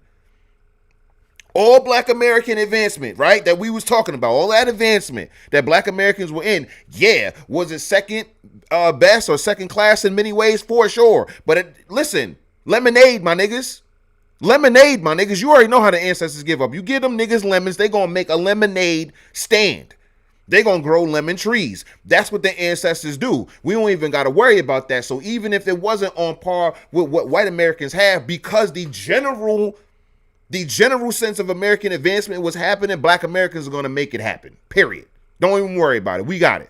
All black American advancement, right? That we was talking about, all that advancement that black Americans were in. Yeah, was it second best or second class in many ways? For sure. But listen, lemonade, my niggas. Lemonade, my niggas. You already know how the ancestors give up. You give them niggas lemons, they gonna make a lemonade stand. They gonna grow lemon trees. That's what the ancestors do. We don't even gotta worry about that. So even if it wasn't on par with what white Americans have, because the general sense of American advancement was happening, black Americans are gonna make it happen. Period. Don't even worry about it. We got it.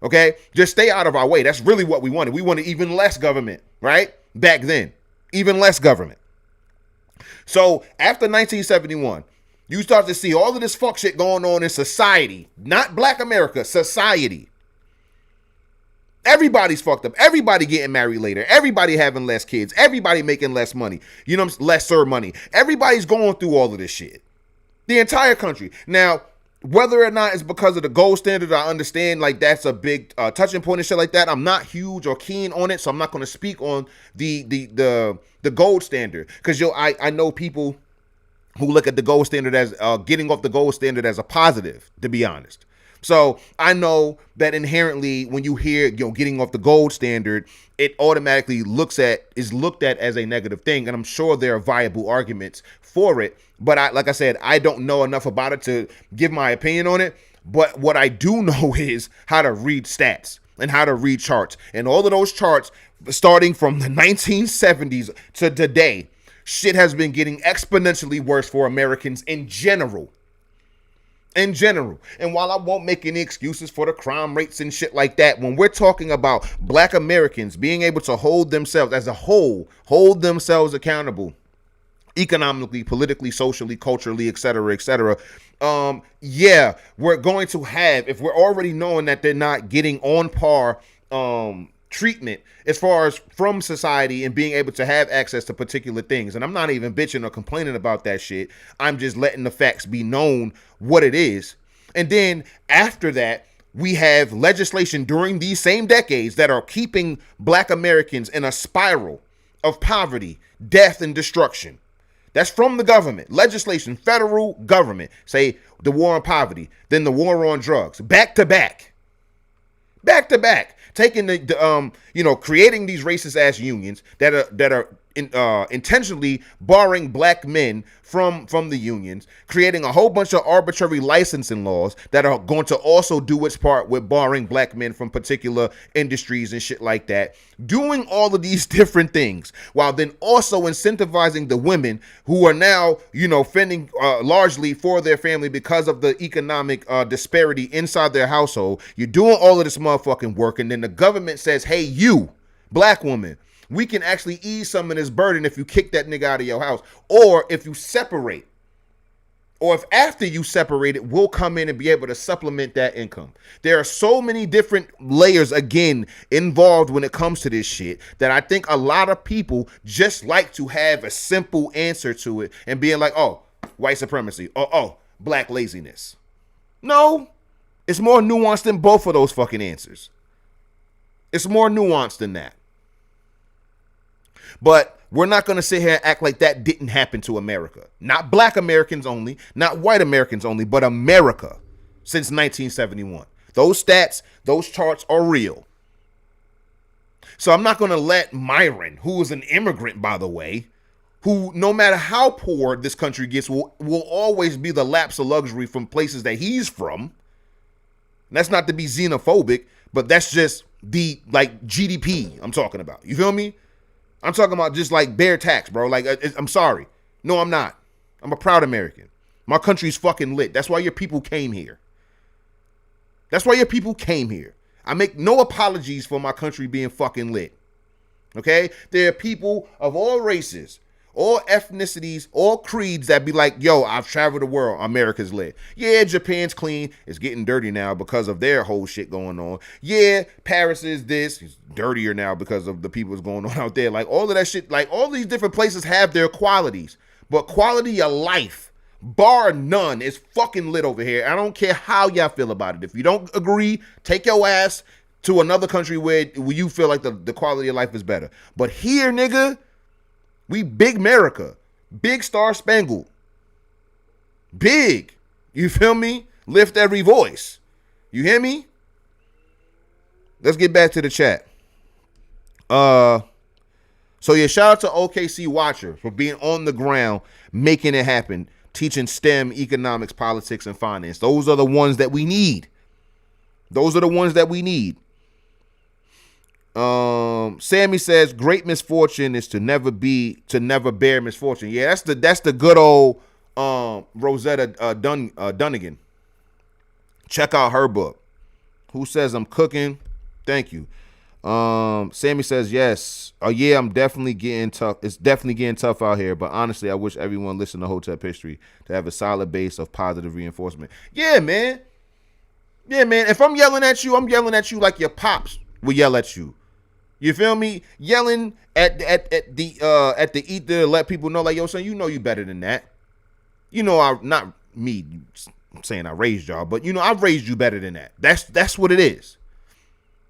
Okay? Just stay out of our way. That's really what we wanted. We wanted even less government, right? Back then. Even less government. So after 1971, you start to see all of this fuck shit going on in society. Not black America, society. Everybody's fucked up. Everybody getting married later. Everybody having less kids. Everybody making less money. You know, lesser money. Everybody's going through all of this shit. The entire country. Now, whether or not it's because of the gold standard, I understand like that's a big touching point and shit like that. I'm not huge or keen on it, so I'm not going to speak on the gold standard, because I know people who look at the gold standard as getting off the gold standard as a positive, to be honest. So I know that inherently when you hear getting off the gold standard, it automatically is looked at as a negative thing, and I'm sure there are viable arguments for it. But like I said, I don't know enough about it to give my opinion on it. But what I do know is how to read stats and how to read charts. And all of those charts, starting from the 1970s to today, shit has been getting exponentially worse for Americans in general. In general. And while I won't make any excuses for the crime rates and shit like that, when we're talking about black Americans being able to hold themselves as a whole, hold themselves accountable, economically, politically, socially, culturally, etc., etc. Yeah, we're going to have, if we're already knowing that they're not getting on par treatment as far as from society and being able to have access to particular things. And I'm not even bitching or complaining about that shit. I'm just letting the facts be known what it is. And then after that, we have legislation during these same decades that are keeping black Americans in a spiral of poverty, death, and destruction. That's from the government. Legislation, federal government. Say the war on poverty, then the war on drugs. Back to back. Back to back. Taking creating these racist ass unions that are intentionally barring black men from the unions, creating a whole bunch of arbitrary licensing laws that are going to also do its part with barring black men from particular industries and shit like that. Doing all of these different things while then also incentivizing the women who are now, fending largely for their family because of the economic disparity inside their household. You're doing all of this motherfucking work, and then the government says, hey, you, black woman, we can actually ease some of this burden if you kick that nigga out of your house, or if you separate, or if after you separate it, we'll come in and be able to supplement that income. There are so many different layers, again, involved when it comes to this shit that I think a lot of people just like to have a simple answer to it and being like, oh, white supremacy, or oh, black laziness. No, it's more nuanced than both of those fucking answers. It's more nuanced than that. But we're not going to sit here and act like that didn't happen to America. Not black Americans only, not white Americans only, but America since 1971. Those stats, those charts are real. So I'm not going to let Myron, who is an immigrant, by the way, who no matter how poor this country gets, will always be the lapse of luxury from places that he's from. And that's not to be xenophobic, but that's just the GDP I'm talking about. You feel me? I'm talking about just like bare tax, bro. I'm sorry. No, I'm not. I'm a proud American. My country's fucking lit. That's why your people came here. That's why your people came here. I make no apologies for my country being fucking lit. Okay? There are people of all races, all ethnicities, all creeds that be like, yo, I've traveled the world. America's lit. Yeah, Japan's clean. It's getting dirty now because of their whole shit going on. Yeah, Paris is this. It's dirtier now because of the people that's going on out there. Like all of that shit, like all these different places have their qualities. But quality of life bar none. It's fucking lit over here. I don't care how y'all feel about it. If you don't agree, take your ass to another country where you feel like the quality of life is better. But here, nigga, we big America. Big Star Spangled. Big. You feel me? Lift every voice. You hear me? Let's get back to the chat. So yeah, shout out to OKC Watcher for being on the ground, making it happen, teaching STEM, economics, politics, and finance. Those are the ones that we need. Those are the ones that we need. Sammy says great misfortune is to never bear misfortune. Yeah, that's the good old Rosetta Dunnigan. Check out her book. Who says I'm cooking? Thank you. Sammy says yes. Oh yeah, I'm definitely getting tough. It's definitely getting tough out here. But honestly, I wish everyone listened to Hotep History to have a solid base of positive reinforcement. Yeah, man. Yeah, man. If I'm yelling at you like your pops will yell at you. You feel me? Yelling at the ether to let people know, like, yo, son, you know you better than that. You know, not me saying I raised y'all, but you know I've raised you better than that. That's what it is.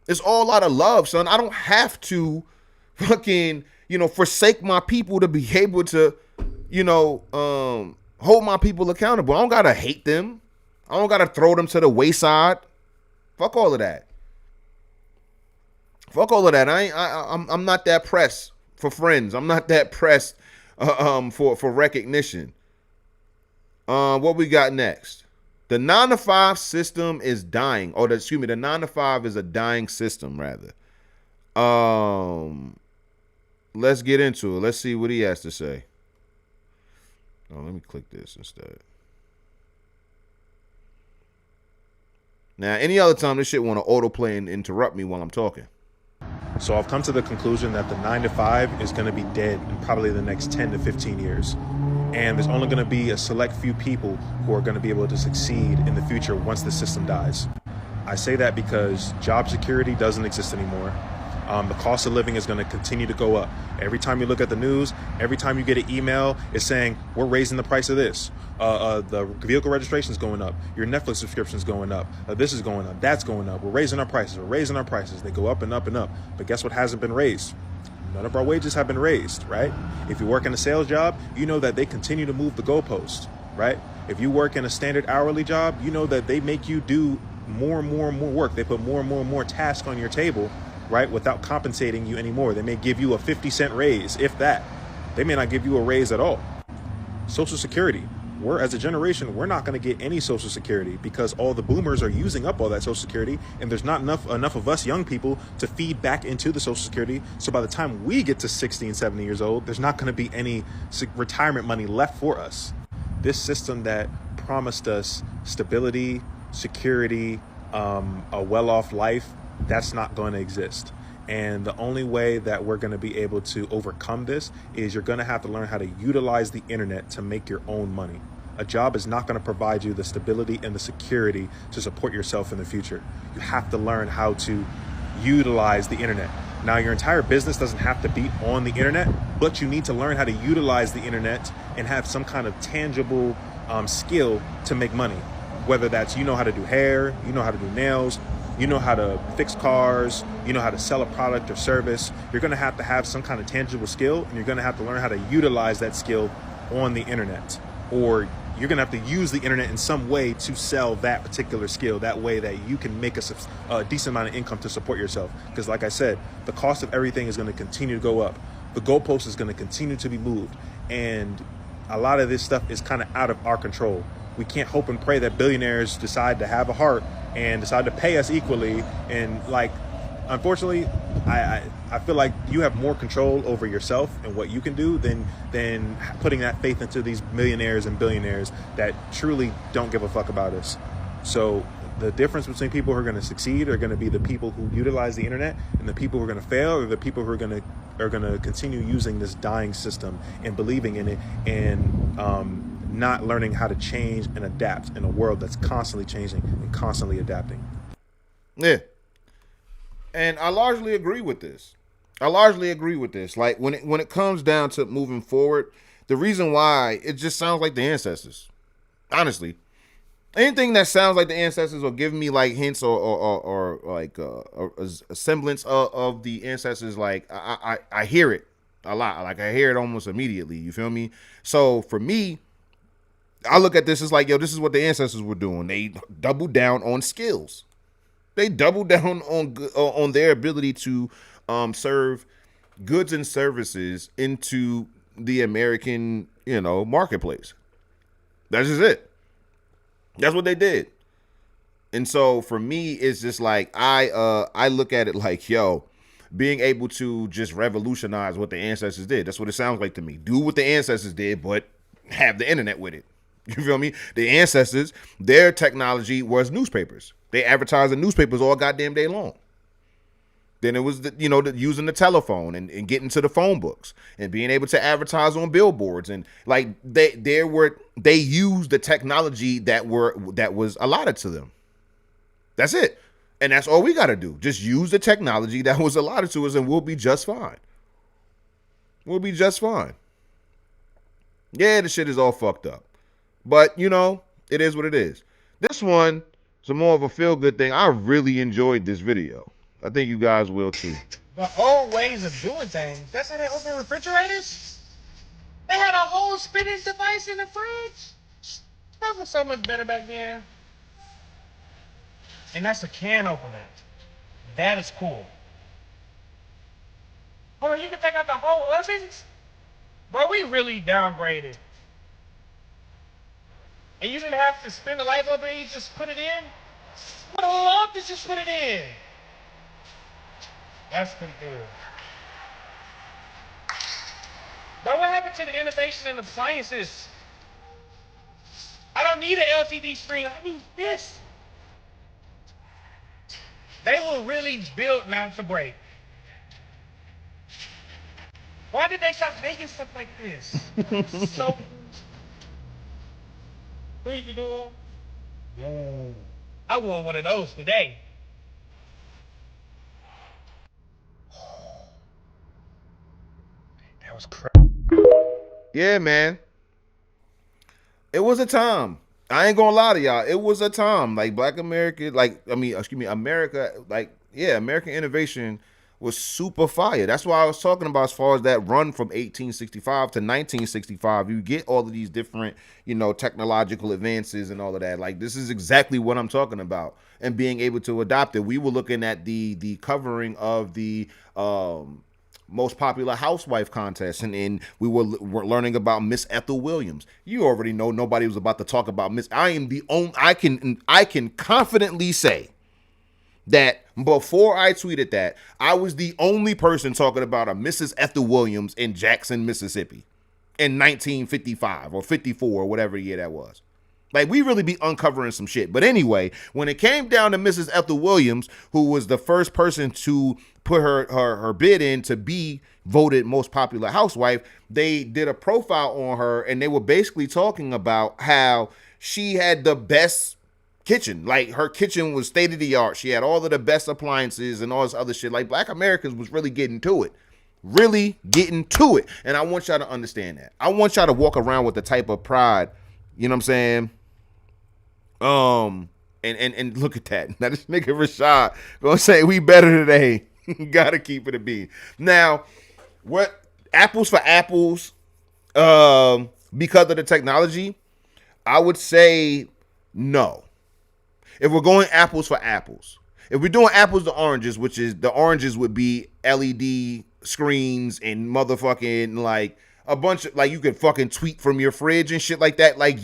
It's all out of love, son. I don't have to fucking, forsake my people to be able to, hold my people accountable. I don't gotta hate them. I don't gotta throw them to the wayside. Fuck all of that. Fuck all of that. I'm not that pressed for friends. I'm not that pressed for recognition. What we got next? The 9-to-5 system is dying. The 9-to-5 is a dying system, rather. Let's get into it. Let's see what he has to say. Oh, let me click this instead. Now, any other time this shit want to autoplay and interrupt me while I'm talking. So I've come to the conclusion that the 9-to-5 is going to be dead in probably the next 10 to 15 years. And there's only going to be a select few people who are going to be able to succeed in the future once the system dies. I say that because job security doesn't exist anymore. The cost of living is going to continue to go up. Every time you look at the news, every time you get an email, it's saying, we're raising the price of this. The vehicle registration is going up. Your Netflix subscription is going up. This is going up. That's going up. We're raising our prices. We're raising our prices. They go up and up and up. But guess what hasn't been raised? None of our wages have been raised, right? If you work in a sales job, you know that they continue to move the goalpost, right? If you work in a standard hourly job, you know that they make you do more and more and more work. They put more and more and more tasks on your table, right, without compensating you anymore. They may give you a 50-cent raise, if that. They may not give you a raise at all. Social Security. As a generation, we're not going to get any Social Security because all the boomers are using up all that Social Security, and there's not enough of us young people to feed back into the Social Security. So by the time we get to 60 and 70 years old, there's not going to be any retirement money left for us. This system that promised us stability, security, a well-off life, that's not going to exist. And the only way that we're going to be able to overcome this is you're going to have to learn how to utilize the internet to make your own money. A job is not going to provide you the stability and the security to support yourself in the future. You have to learn how to utilize the internet. Now, your entire business doesn't have to be on the internet, but you need to learn how to utilize the internet and have some kind of tangible skill to make money. Whether that's you know how to do hair, you know how to do nails, you know how to fix cars, you know how to sell a product or service. You're going to have some kind of tangible skill, and you're going to have to learn how to utilize that skill on the internet. Or you're going to have to use the internet in some way to sell that particular skill. That way that you can make a decent amount of income to support yourself. Because like I said, the cost of everything is going to continue to go up. The goalpost is going to continue to be moved. And a lot of this stuff is kind of out of our control. We can't hope and pray that billionaires decide to have a heart and decide to pay us equally. And like, unfortunately, I feel like you have more control over yourself and what you can do than putting that faith into these millionaires and billionaires that truly don't give a fuck about us. So the difference between people who are going to succeed are going to be the people who utilize the internet, and the people who are going to fail are the people who are going to continue using this dying system and believing in it, and not learning how to change and adapt in a world that's constantly changing and constantly adapting. Yeah. And I largely agree with this. Like when it comes down to moving forward, the reason why it just sounds like the ancestors. Honestly. Anything that sounds like the ancestors or give me like hints or like a semblance of the ancestors, like I hear it a lot. Like I hear it almost immediately. You feel me? So for me, I look at this as like, yo, this is what the ancestors were doing. They doubled down on skills. They doubled down on their ability to serve goods and services into the American, marketplace. That's just it. That's what they did. And so for me, it's just like I look at it like, yo, being able to just revolutionize what the ancestors did. That's what it sounds like to me. Do what the ancestors did, but have the internet with it. You feel me? The ancestors, their technology was newspapers. They advertised in newspapers all goddamn day long. Then it was using the telephone and getting to the phone books and being able to advertise on billboards, and like they used the technology that was allotted to them. That's it. And that's all we got to do. Just use the technology that was allotted to us and we'll be just fine. We'll be just fine. Yeah, the shit is all fucked up. But, it is what it is. This one is more of a feel-good thing. I really enjoyed this video. I think you guys will too. The old ways of doing things. That's how they open refrigerators? They had a whole spinning device in the fridge. That was so much better back then. And that's a can opener. That is cool. Oh, you can take out the whole ovens? Bro, we really downgraded. And you didn't have to spin the light bulb and you just put it in? What a lump is just put it in. That's pretty good. But what happened to the innovation in appliances? I don't need an LCD screen. I need this. They were really built not to break. Why did they stop making stuff like this? So, what you doing? Whoa. I want one of those today. That was crazy. Yeah, man. It was a time. I ain't gonna lie to y'all. It was a time. Like Black America, America, American innovation was super fire. That's why I was talking about as far as that run from 1865 to 1965. You get all of these different, technological advances and all of that. Like this is exactly what I'm talking about. And being able to adopt it. We were looking at the covering of the most popular housewife contest, and we were learning about Miss Ethel Williams. You already know nobody was about to talk about Miss. I am the only. I can confidently say that before I tweeted that, I was the only person talking about a Mrs. Ethel Williams in Jackson, Mississippi, in 1955 or 54 or whatever year that was. Like, we really be uncovering some shit. But anyway, when it came down to Mrs. Ethel Williams, who was the first person to put her bid in to be voted most popular housewife, they did a profile on her, and they were basically talking about how she had the best kitchen. Like, her kitchen was state of the art. She had all of the best appliances and all this other shit. Like, Black Americans was really getting to it. Really getting to it. And I want y'all to understand that. I want y'all to walk around with the type of pride, you know what I'm saying? And look at that. Now this nigga Rashad gonna say we better today. Gotta keep it a bean. Now, what apples for apples, because of the technology, I would say no. If we're going apples for apples, if we're doing apples to oranges, which is the oranges would be LED screens and motherfucking like a bunch of like you could fucking tweet from your fridge and shit like that. Like,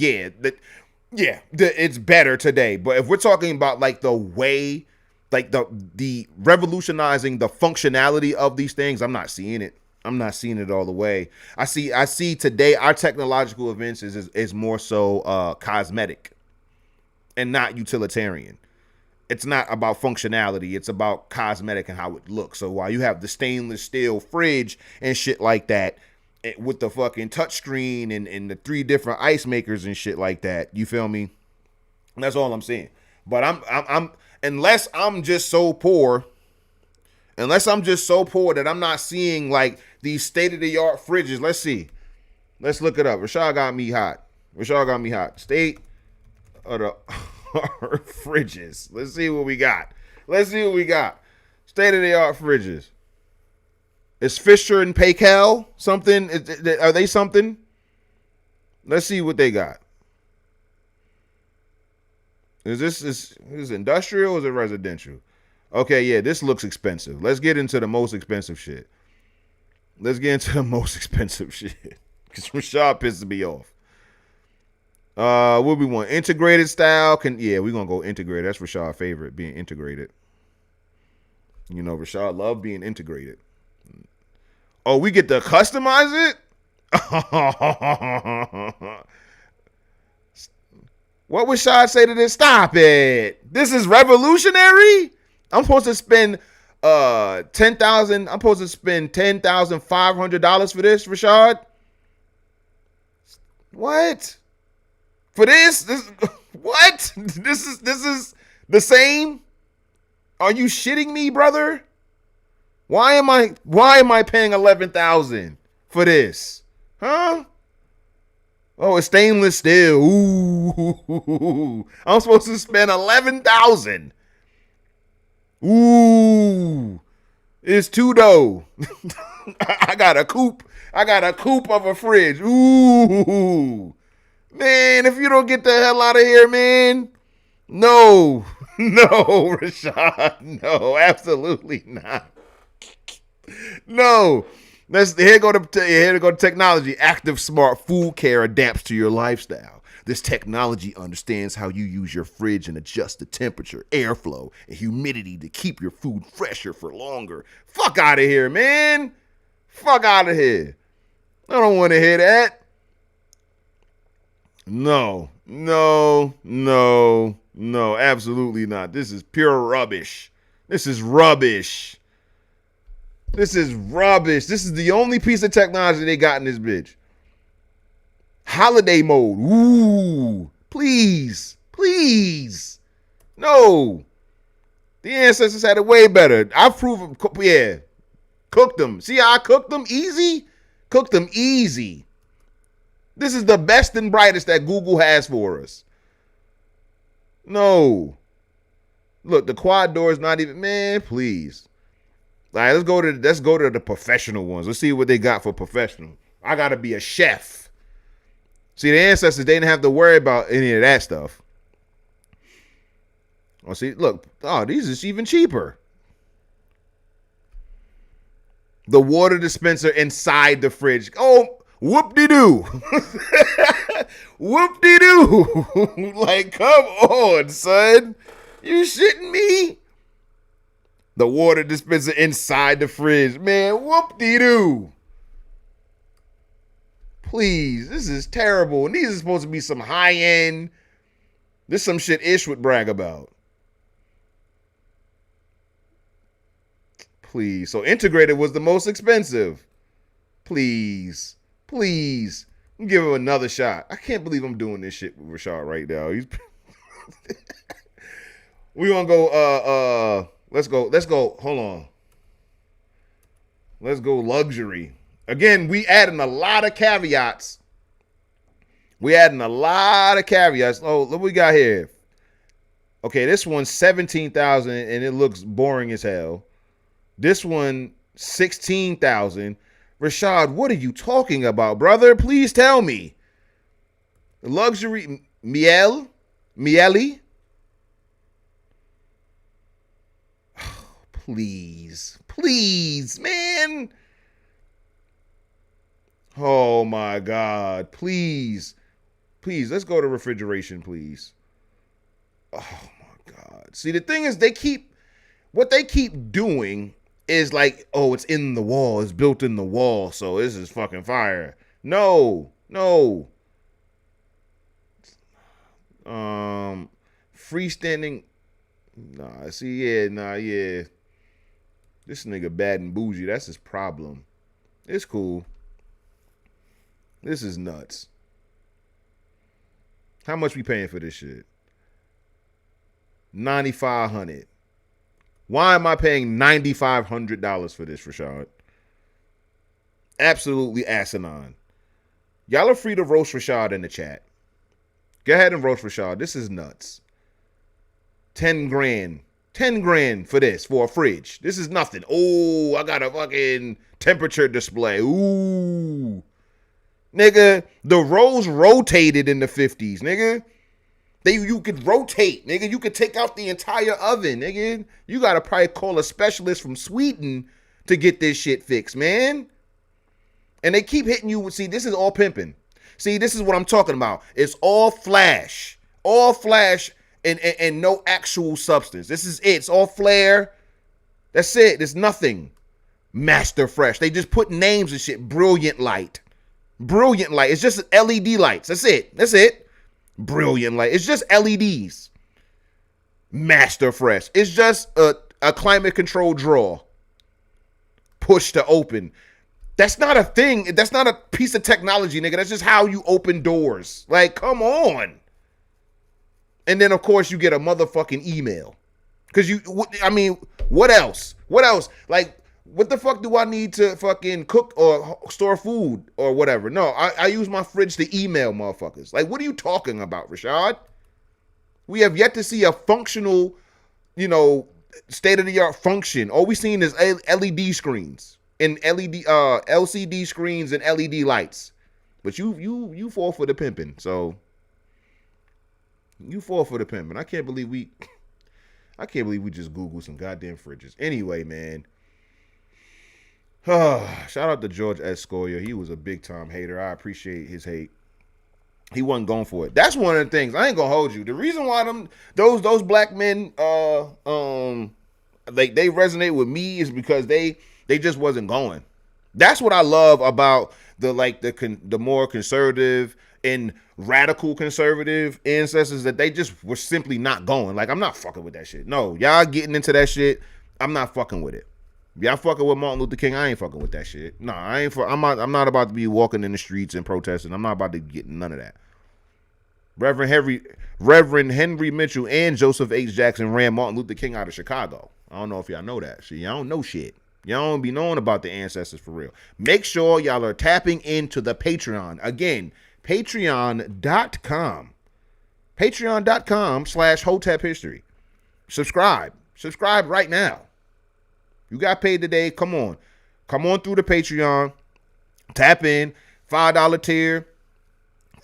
it's better today. But if we're talking about like the way, like the revolutionizing the functionality of these things, I'm not seeing it. I'm not seeing it all the way. I see today our technological advances is more so cosmetic and not utilitarian. It's not about functionality. It's about cosmetic and how it looks. So while you have the stainless steel fridge and shit like that, with the fucking touchscreen and the 3 different ice makers and shit like that, you feel me? That's all I'm saying. But I'm unless I'm just so poor that I'm not seeing like these state of the art fridges. Let's see. Let's look it up. Rashad got me hot. State of the fridges. Let's see what we got. State of the art fridges. Is Fisher and Paykel something? Are they something? Let's see what they got. Is this industrial or is it residential? Okay, yeah, this looks expensive. Let's get into the most expensive shit. Because Rashad pisses me off. What we want? Integrated style? We're gonna go integrated. That's Rashad's favorite, being integrated. You know, Rashad love being integrated. Oh, we get to customize it? What would Rashad say to this? Stop it. This is revolutionary? I'm supposed to spend $10,000. I'm supposed to spend $10,500 for this, Rashad? What? For this? What? This is the same? Are you shitting me, brother? Why am I paying $11,000 for this? Huh? Oh, it's stainless steel. Ooh. I'm supposed to spend $11,000. Ooh. It's $2. I got a coupe of a fridge. Ooh. Man, if you don't get the hell out of here, man. No, Rashad. No, absolutely not. No. Here go to technology. Active Smart Food Care adapts to your lifestyle. This technology understands how you use your fridge and adjusts the temperature, airflow, and humidity to keep your food fresher for longer. Fuck out of here, man. Fuck out of here. I don't want to hear that. No, absolutely not. This is pure rubbish. This is rubbish. This is the only piece of technology they got in this bitch. Holiday mode. Ooh, please. No. The ancestors had it way better. I've proven, yeah. Cooked them. See how I cooked them? Easy? Cooked them easy. This is the best and brightest that Google has for us. No. Look, the quad door is not even, man, please. All right, let's go to the professional ones. Let's see what they got for professional. I gotta be a chef. See, the ancestors, they didn't have to worry about any of that stuff. Oh, see, look. Oh, these is even cheaper. The water dispenser inside the fridge. Oh, whoop-de-doo. Whoop-de-doo. Like, come on, son. You shitting me? The water dispenser inside the fridge. Man, whoop-de-doo. Please, this is terrible. And these are supposed to be some high-end. This is some shit Ish would brag about. Please. So integrated was the most expensive. Please. Give him another shot. I can't believe I'm doing this shit with Rashad right now. We gonna go let's go. Hold on. Let's go luxury. Again, we adding a lot of caveats. Oh, look what we got here. Okay, this one's $17,000 and it looks boring as hell. This one, $16,000. Rashad, what are you talking about, brother? Please tell me. Luxury Miele? Oh, please, man. Oh my God, please, let's go to refrigeration, please. Oh my God. See, the thing is, what they keep doing is like, oh, it's in the wall. It's built in the wall. So this is fucking fire. No. Freestanding. Yeah. This nigga bad and bougie. That's his problem. It's cool. This is nuts. How much we paying for this shit? $9,500. Why am I paying $9,500 for this, Rashad? Absolutely asinine. Y'all are free to roast Rashad in the chat. Go ahead and roast Rashad. This is nuts. 10 grand. 10 grand for this, for a fridge. This is nothing. Oh, I got a fucking temperature display. Ooh. Nigga, the rows rotated in the 50s, nigga. You could rotate, nigga. You could take out the entire oven, nigga. You gotta probably call a specialist from Sweden to get this shit fixed, man. And they keep hitting you with, see, this is all pimping. See, this is what I'm talking about. It's all flash. All flash and no actual substance. This is it. It's all flare. That's it. There's nothing. Master Fresh. They just put names and shit. Brilliant light. Brilliant light. It's just LED lights. That's it. That's it. Brilliant light. It's just LEDs. Master Fresh. It's just a climate control drawer. Push to open. That's not a thing. That's not a piece of technology, nigga. That's just how you open doors. Like, come on. And then, of course, you get a motherfucking email. Because what else? What else? Like, what the fuck do I need to fucking cook or store food or whatever? No, I use my fridge to email motherfuckers. Like, what are you talking about, Rashad? We have yet to see a functional, state-of-the-art function. All we seen is LED screens and LCD screens and LED lights. But you fall for the pimping. So you fall for the pimping. I can't believe we just Googled some goddamn fridges. Anyway, man. Shout out to George Escoria. He was a big time hater. I appreciate his hate. He wasn't going for it. That's one of the things. I ain't gonna hold you. The reason why those black men they resonate with me is because they just wasn't going. That's what I love about the more conservative and radical conservative ancestors, that they just were simply not going. Like, I'm not fucking with that shit. No, y'all getting into that shit. I'm not fucking with it. Y'all fucking with Martin Luther King. I ain't fucking with that shit. No, I'm not about to be walking in the streets and protesting. I'm not about to get none of that. Reverend Henry Mitchell and Joseph H. Jackson ran Martin Luther King out of Chicago. I don't know if y'all know that. See, y'all don't know shit. Y'all don't be knowing about the ancestors for real. Make sure y'all are tapping into the Patreon. Again, patreon.com. Patreon.com/Hotep History. Subscribe right now. You got paid today. Come on through the Patreon. Tap in. $5 tier,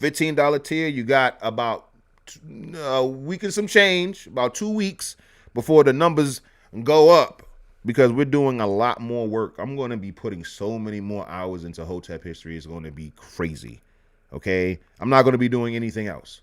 $15 tier. You got about a week and some change, about 2 weeks before the numbers go up, because we're doing a lot more work. I'm going to be putting so many more hours into Hotep History. It's going to be crazy. Okay? I'm not going to be doing anything else.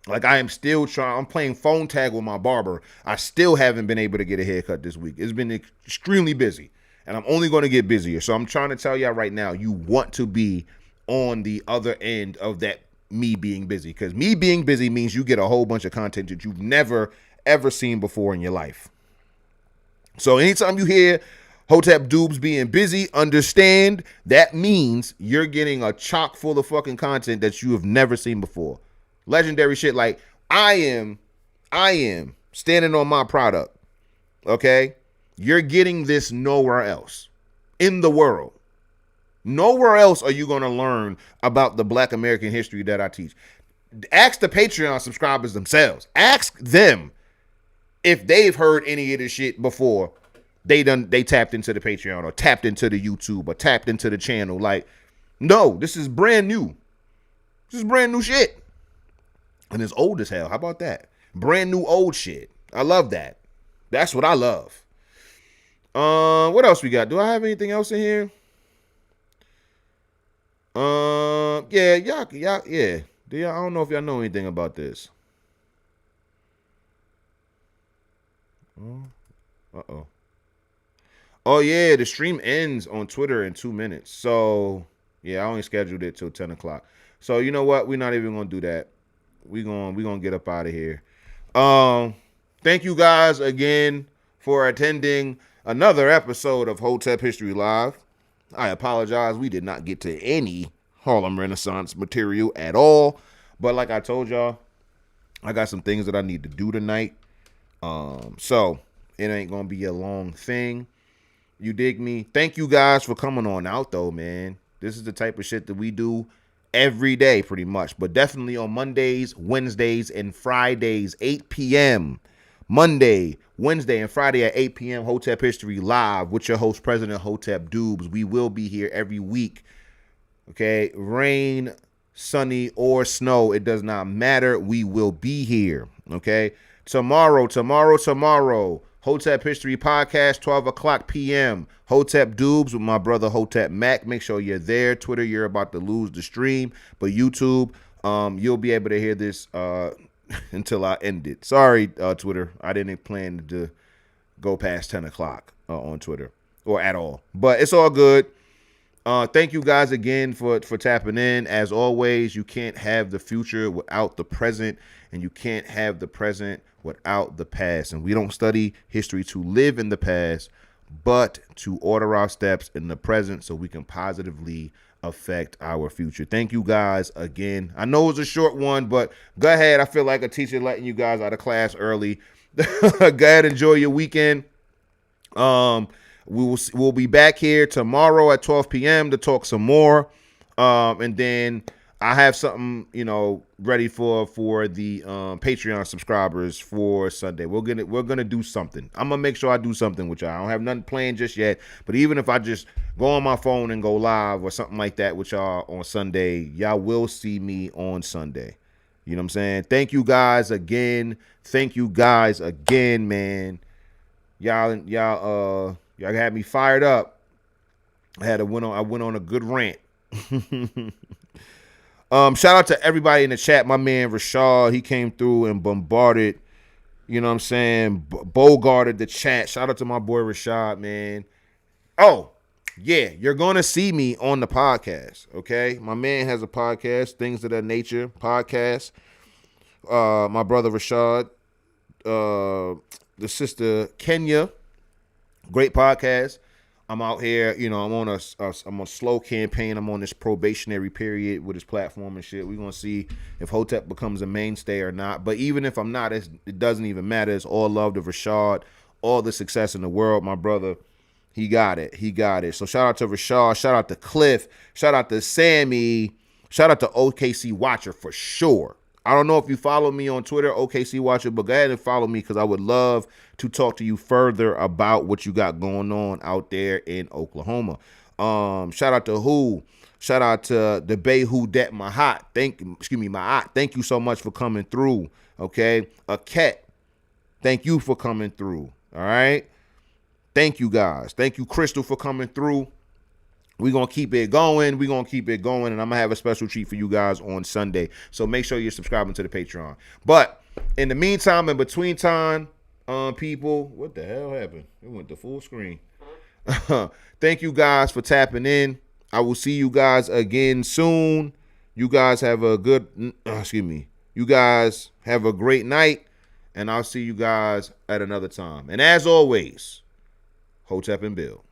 Like, I am still I'm playing phone tag with my barber. I still haven't been able to get a haircut this week. It's been extremely busy, and I'm only going to get busier. So I'm trying to tell y'all right now, you want to be on the other end of that me being busy, because me being busy means you get a whole bunch of content that you've never, ever seen before in your life. So anytime you hear Hotep Dubes being busy, understand that means you're getting a chock full of fucking content that you have never seen before. Legendary shit. Like, I am standing on my product. Okay? You're getting this nowhere else in the world. Nowhere else are you going to learn about the Black American history that I teach. Ask the Patreon subscribers themselves. Ask them if they've heard any of this shit before they tapped into the Patreon or tapped into the YouTube or tapped into the channel. Like, no, this is brand new. This is brand new shit. And it's old as hell. How about that? Brand new old shit. I love that. That's what I love. What else we got? Do I have anything else in here? Yeah. I don't know if y'all know anything about this. Uh-oh. Oh, yeah, the stream ends on Twitter in 2 minutes. So, yeah, I only scheduled it till 10 o'clock. So, you know what? We're not even going to do that. We're gonna get up out of here. Thank you guys again for attending another episode of Hotep History Live. I apologize. We did not get to any Harlem Renaissance material at all. But like I told y'all, I got some things that I need to do tonight. So it ain't gonna be a long thing. You dig me? Thank you guys for coming on out though, man. This is the type of shit that we do every day pretty much, but definitely on Mondays, Wednesdays, and Fridays, 8 p.m. Monday, Wednesday, and Friday at 8 p.m. Hotep History Live with your host, President Hotep Dubes. We will be here every week. Okay, rain, sunny, or snow, it does not matter. We will be here. Okay, tomorrow, Hotep History Podcast, 12 o'clock p.m. Hotep Dubes with my brother Hotep Mac. Make sure you're there. Twitter, you're about to lose the stream. But YouTube, you'll be able to hear this until I end it. Sorry, Twitter. I didn't plan to go past 10 o'clock on Twitter or at all. But it's all good. Thank you guys again for tapping in. As always, you can't have the future without the present, and you can't have the present without the past. And we don't study history to live in the past, but to order our steps in the present so we can positively affect our future. Thank you guys again. I know it was a short one, but go ahead. I feel like a teacher letting you guys out of class early. Go ahead, enjoy your weekend. We'll be back here tomorrow at 12 p.m. to talk some more. And then I have something, ready for the Patreon subscribers for Sunday. We're gonna do something. I'm gonna make sure I do something with y'all. I don't have nothing planned just yet, but even if I just go on my phone and go live or something like that with y'all on Sunday, y'all will see me on Sunday. You know what I'm saying? Thank you guys again. Man. Y'all had me fired up. I went on a good rant. Shout out to everybody in the chat. My man Rashad, he came through and bombarded, bogarted the chat. Shout out to my boy Rashad, man. Oh, yeah, you're going to see me on the podcast, okay? My man has a podcast, Things of That Nature podcast. My brother Rashad, the sister Kenya, great podcast. I'm out here, I'm on a slow campaign. I'm on this probationary period with his platform and shit. We're going to see if Hotep becomes a mainstay or not. But even if I'm not, it doesn't even matter. It's all love to Rashad, all the success in the world. My brother, he got it. So shout out to Rashad. Shout out to Cliff. Shout out to Sammy. Shout out to OKC Watcher for sure. I don't know if you follow me on Twitter, OKC Watcher, but go ahead and follow me because I would love to talk to you further about what you got going on out there in Oklahoma. Shout out to Who. Shout out to the Bay Who Det Mahat. Thank you so much for coming through. Okay. Ket, thank you for coming through. All right. Thank you guys. Thank you, Crystal, for coming through. We're going to keep it going. And I'm going to have a special treat for you guys on Sunday. So make sure you're subscribing to the Patreon. But in the meantime, in between time, people, what the hell happened? It went to full screen. Thank you guys for tapping in. I will see you guys again soon. You guys have a You guys have a great night. And I'll see you guys at another time. And as always, Hotep and Bill.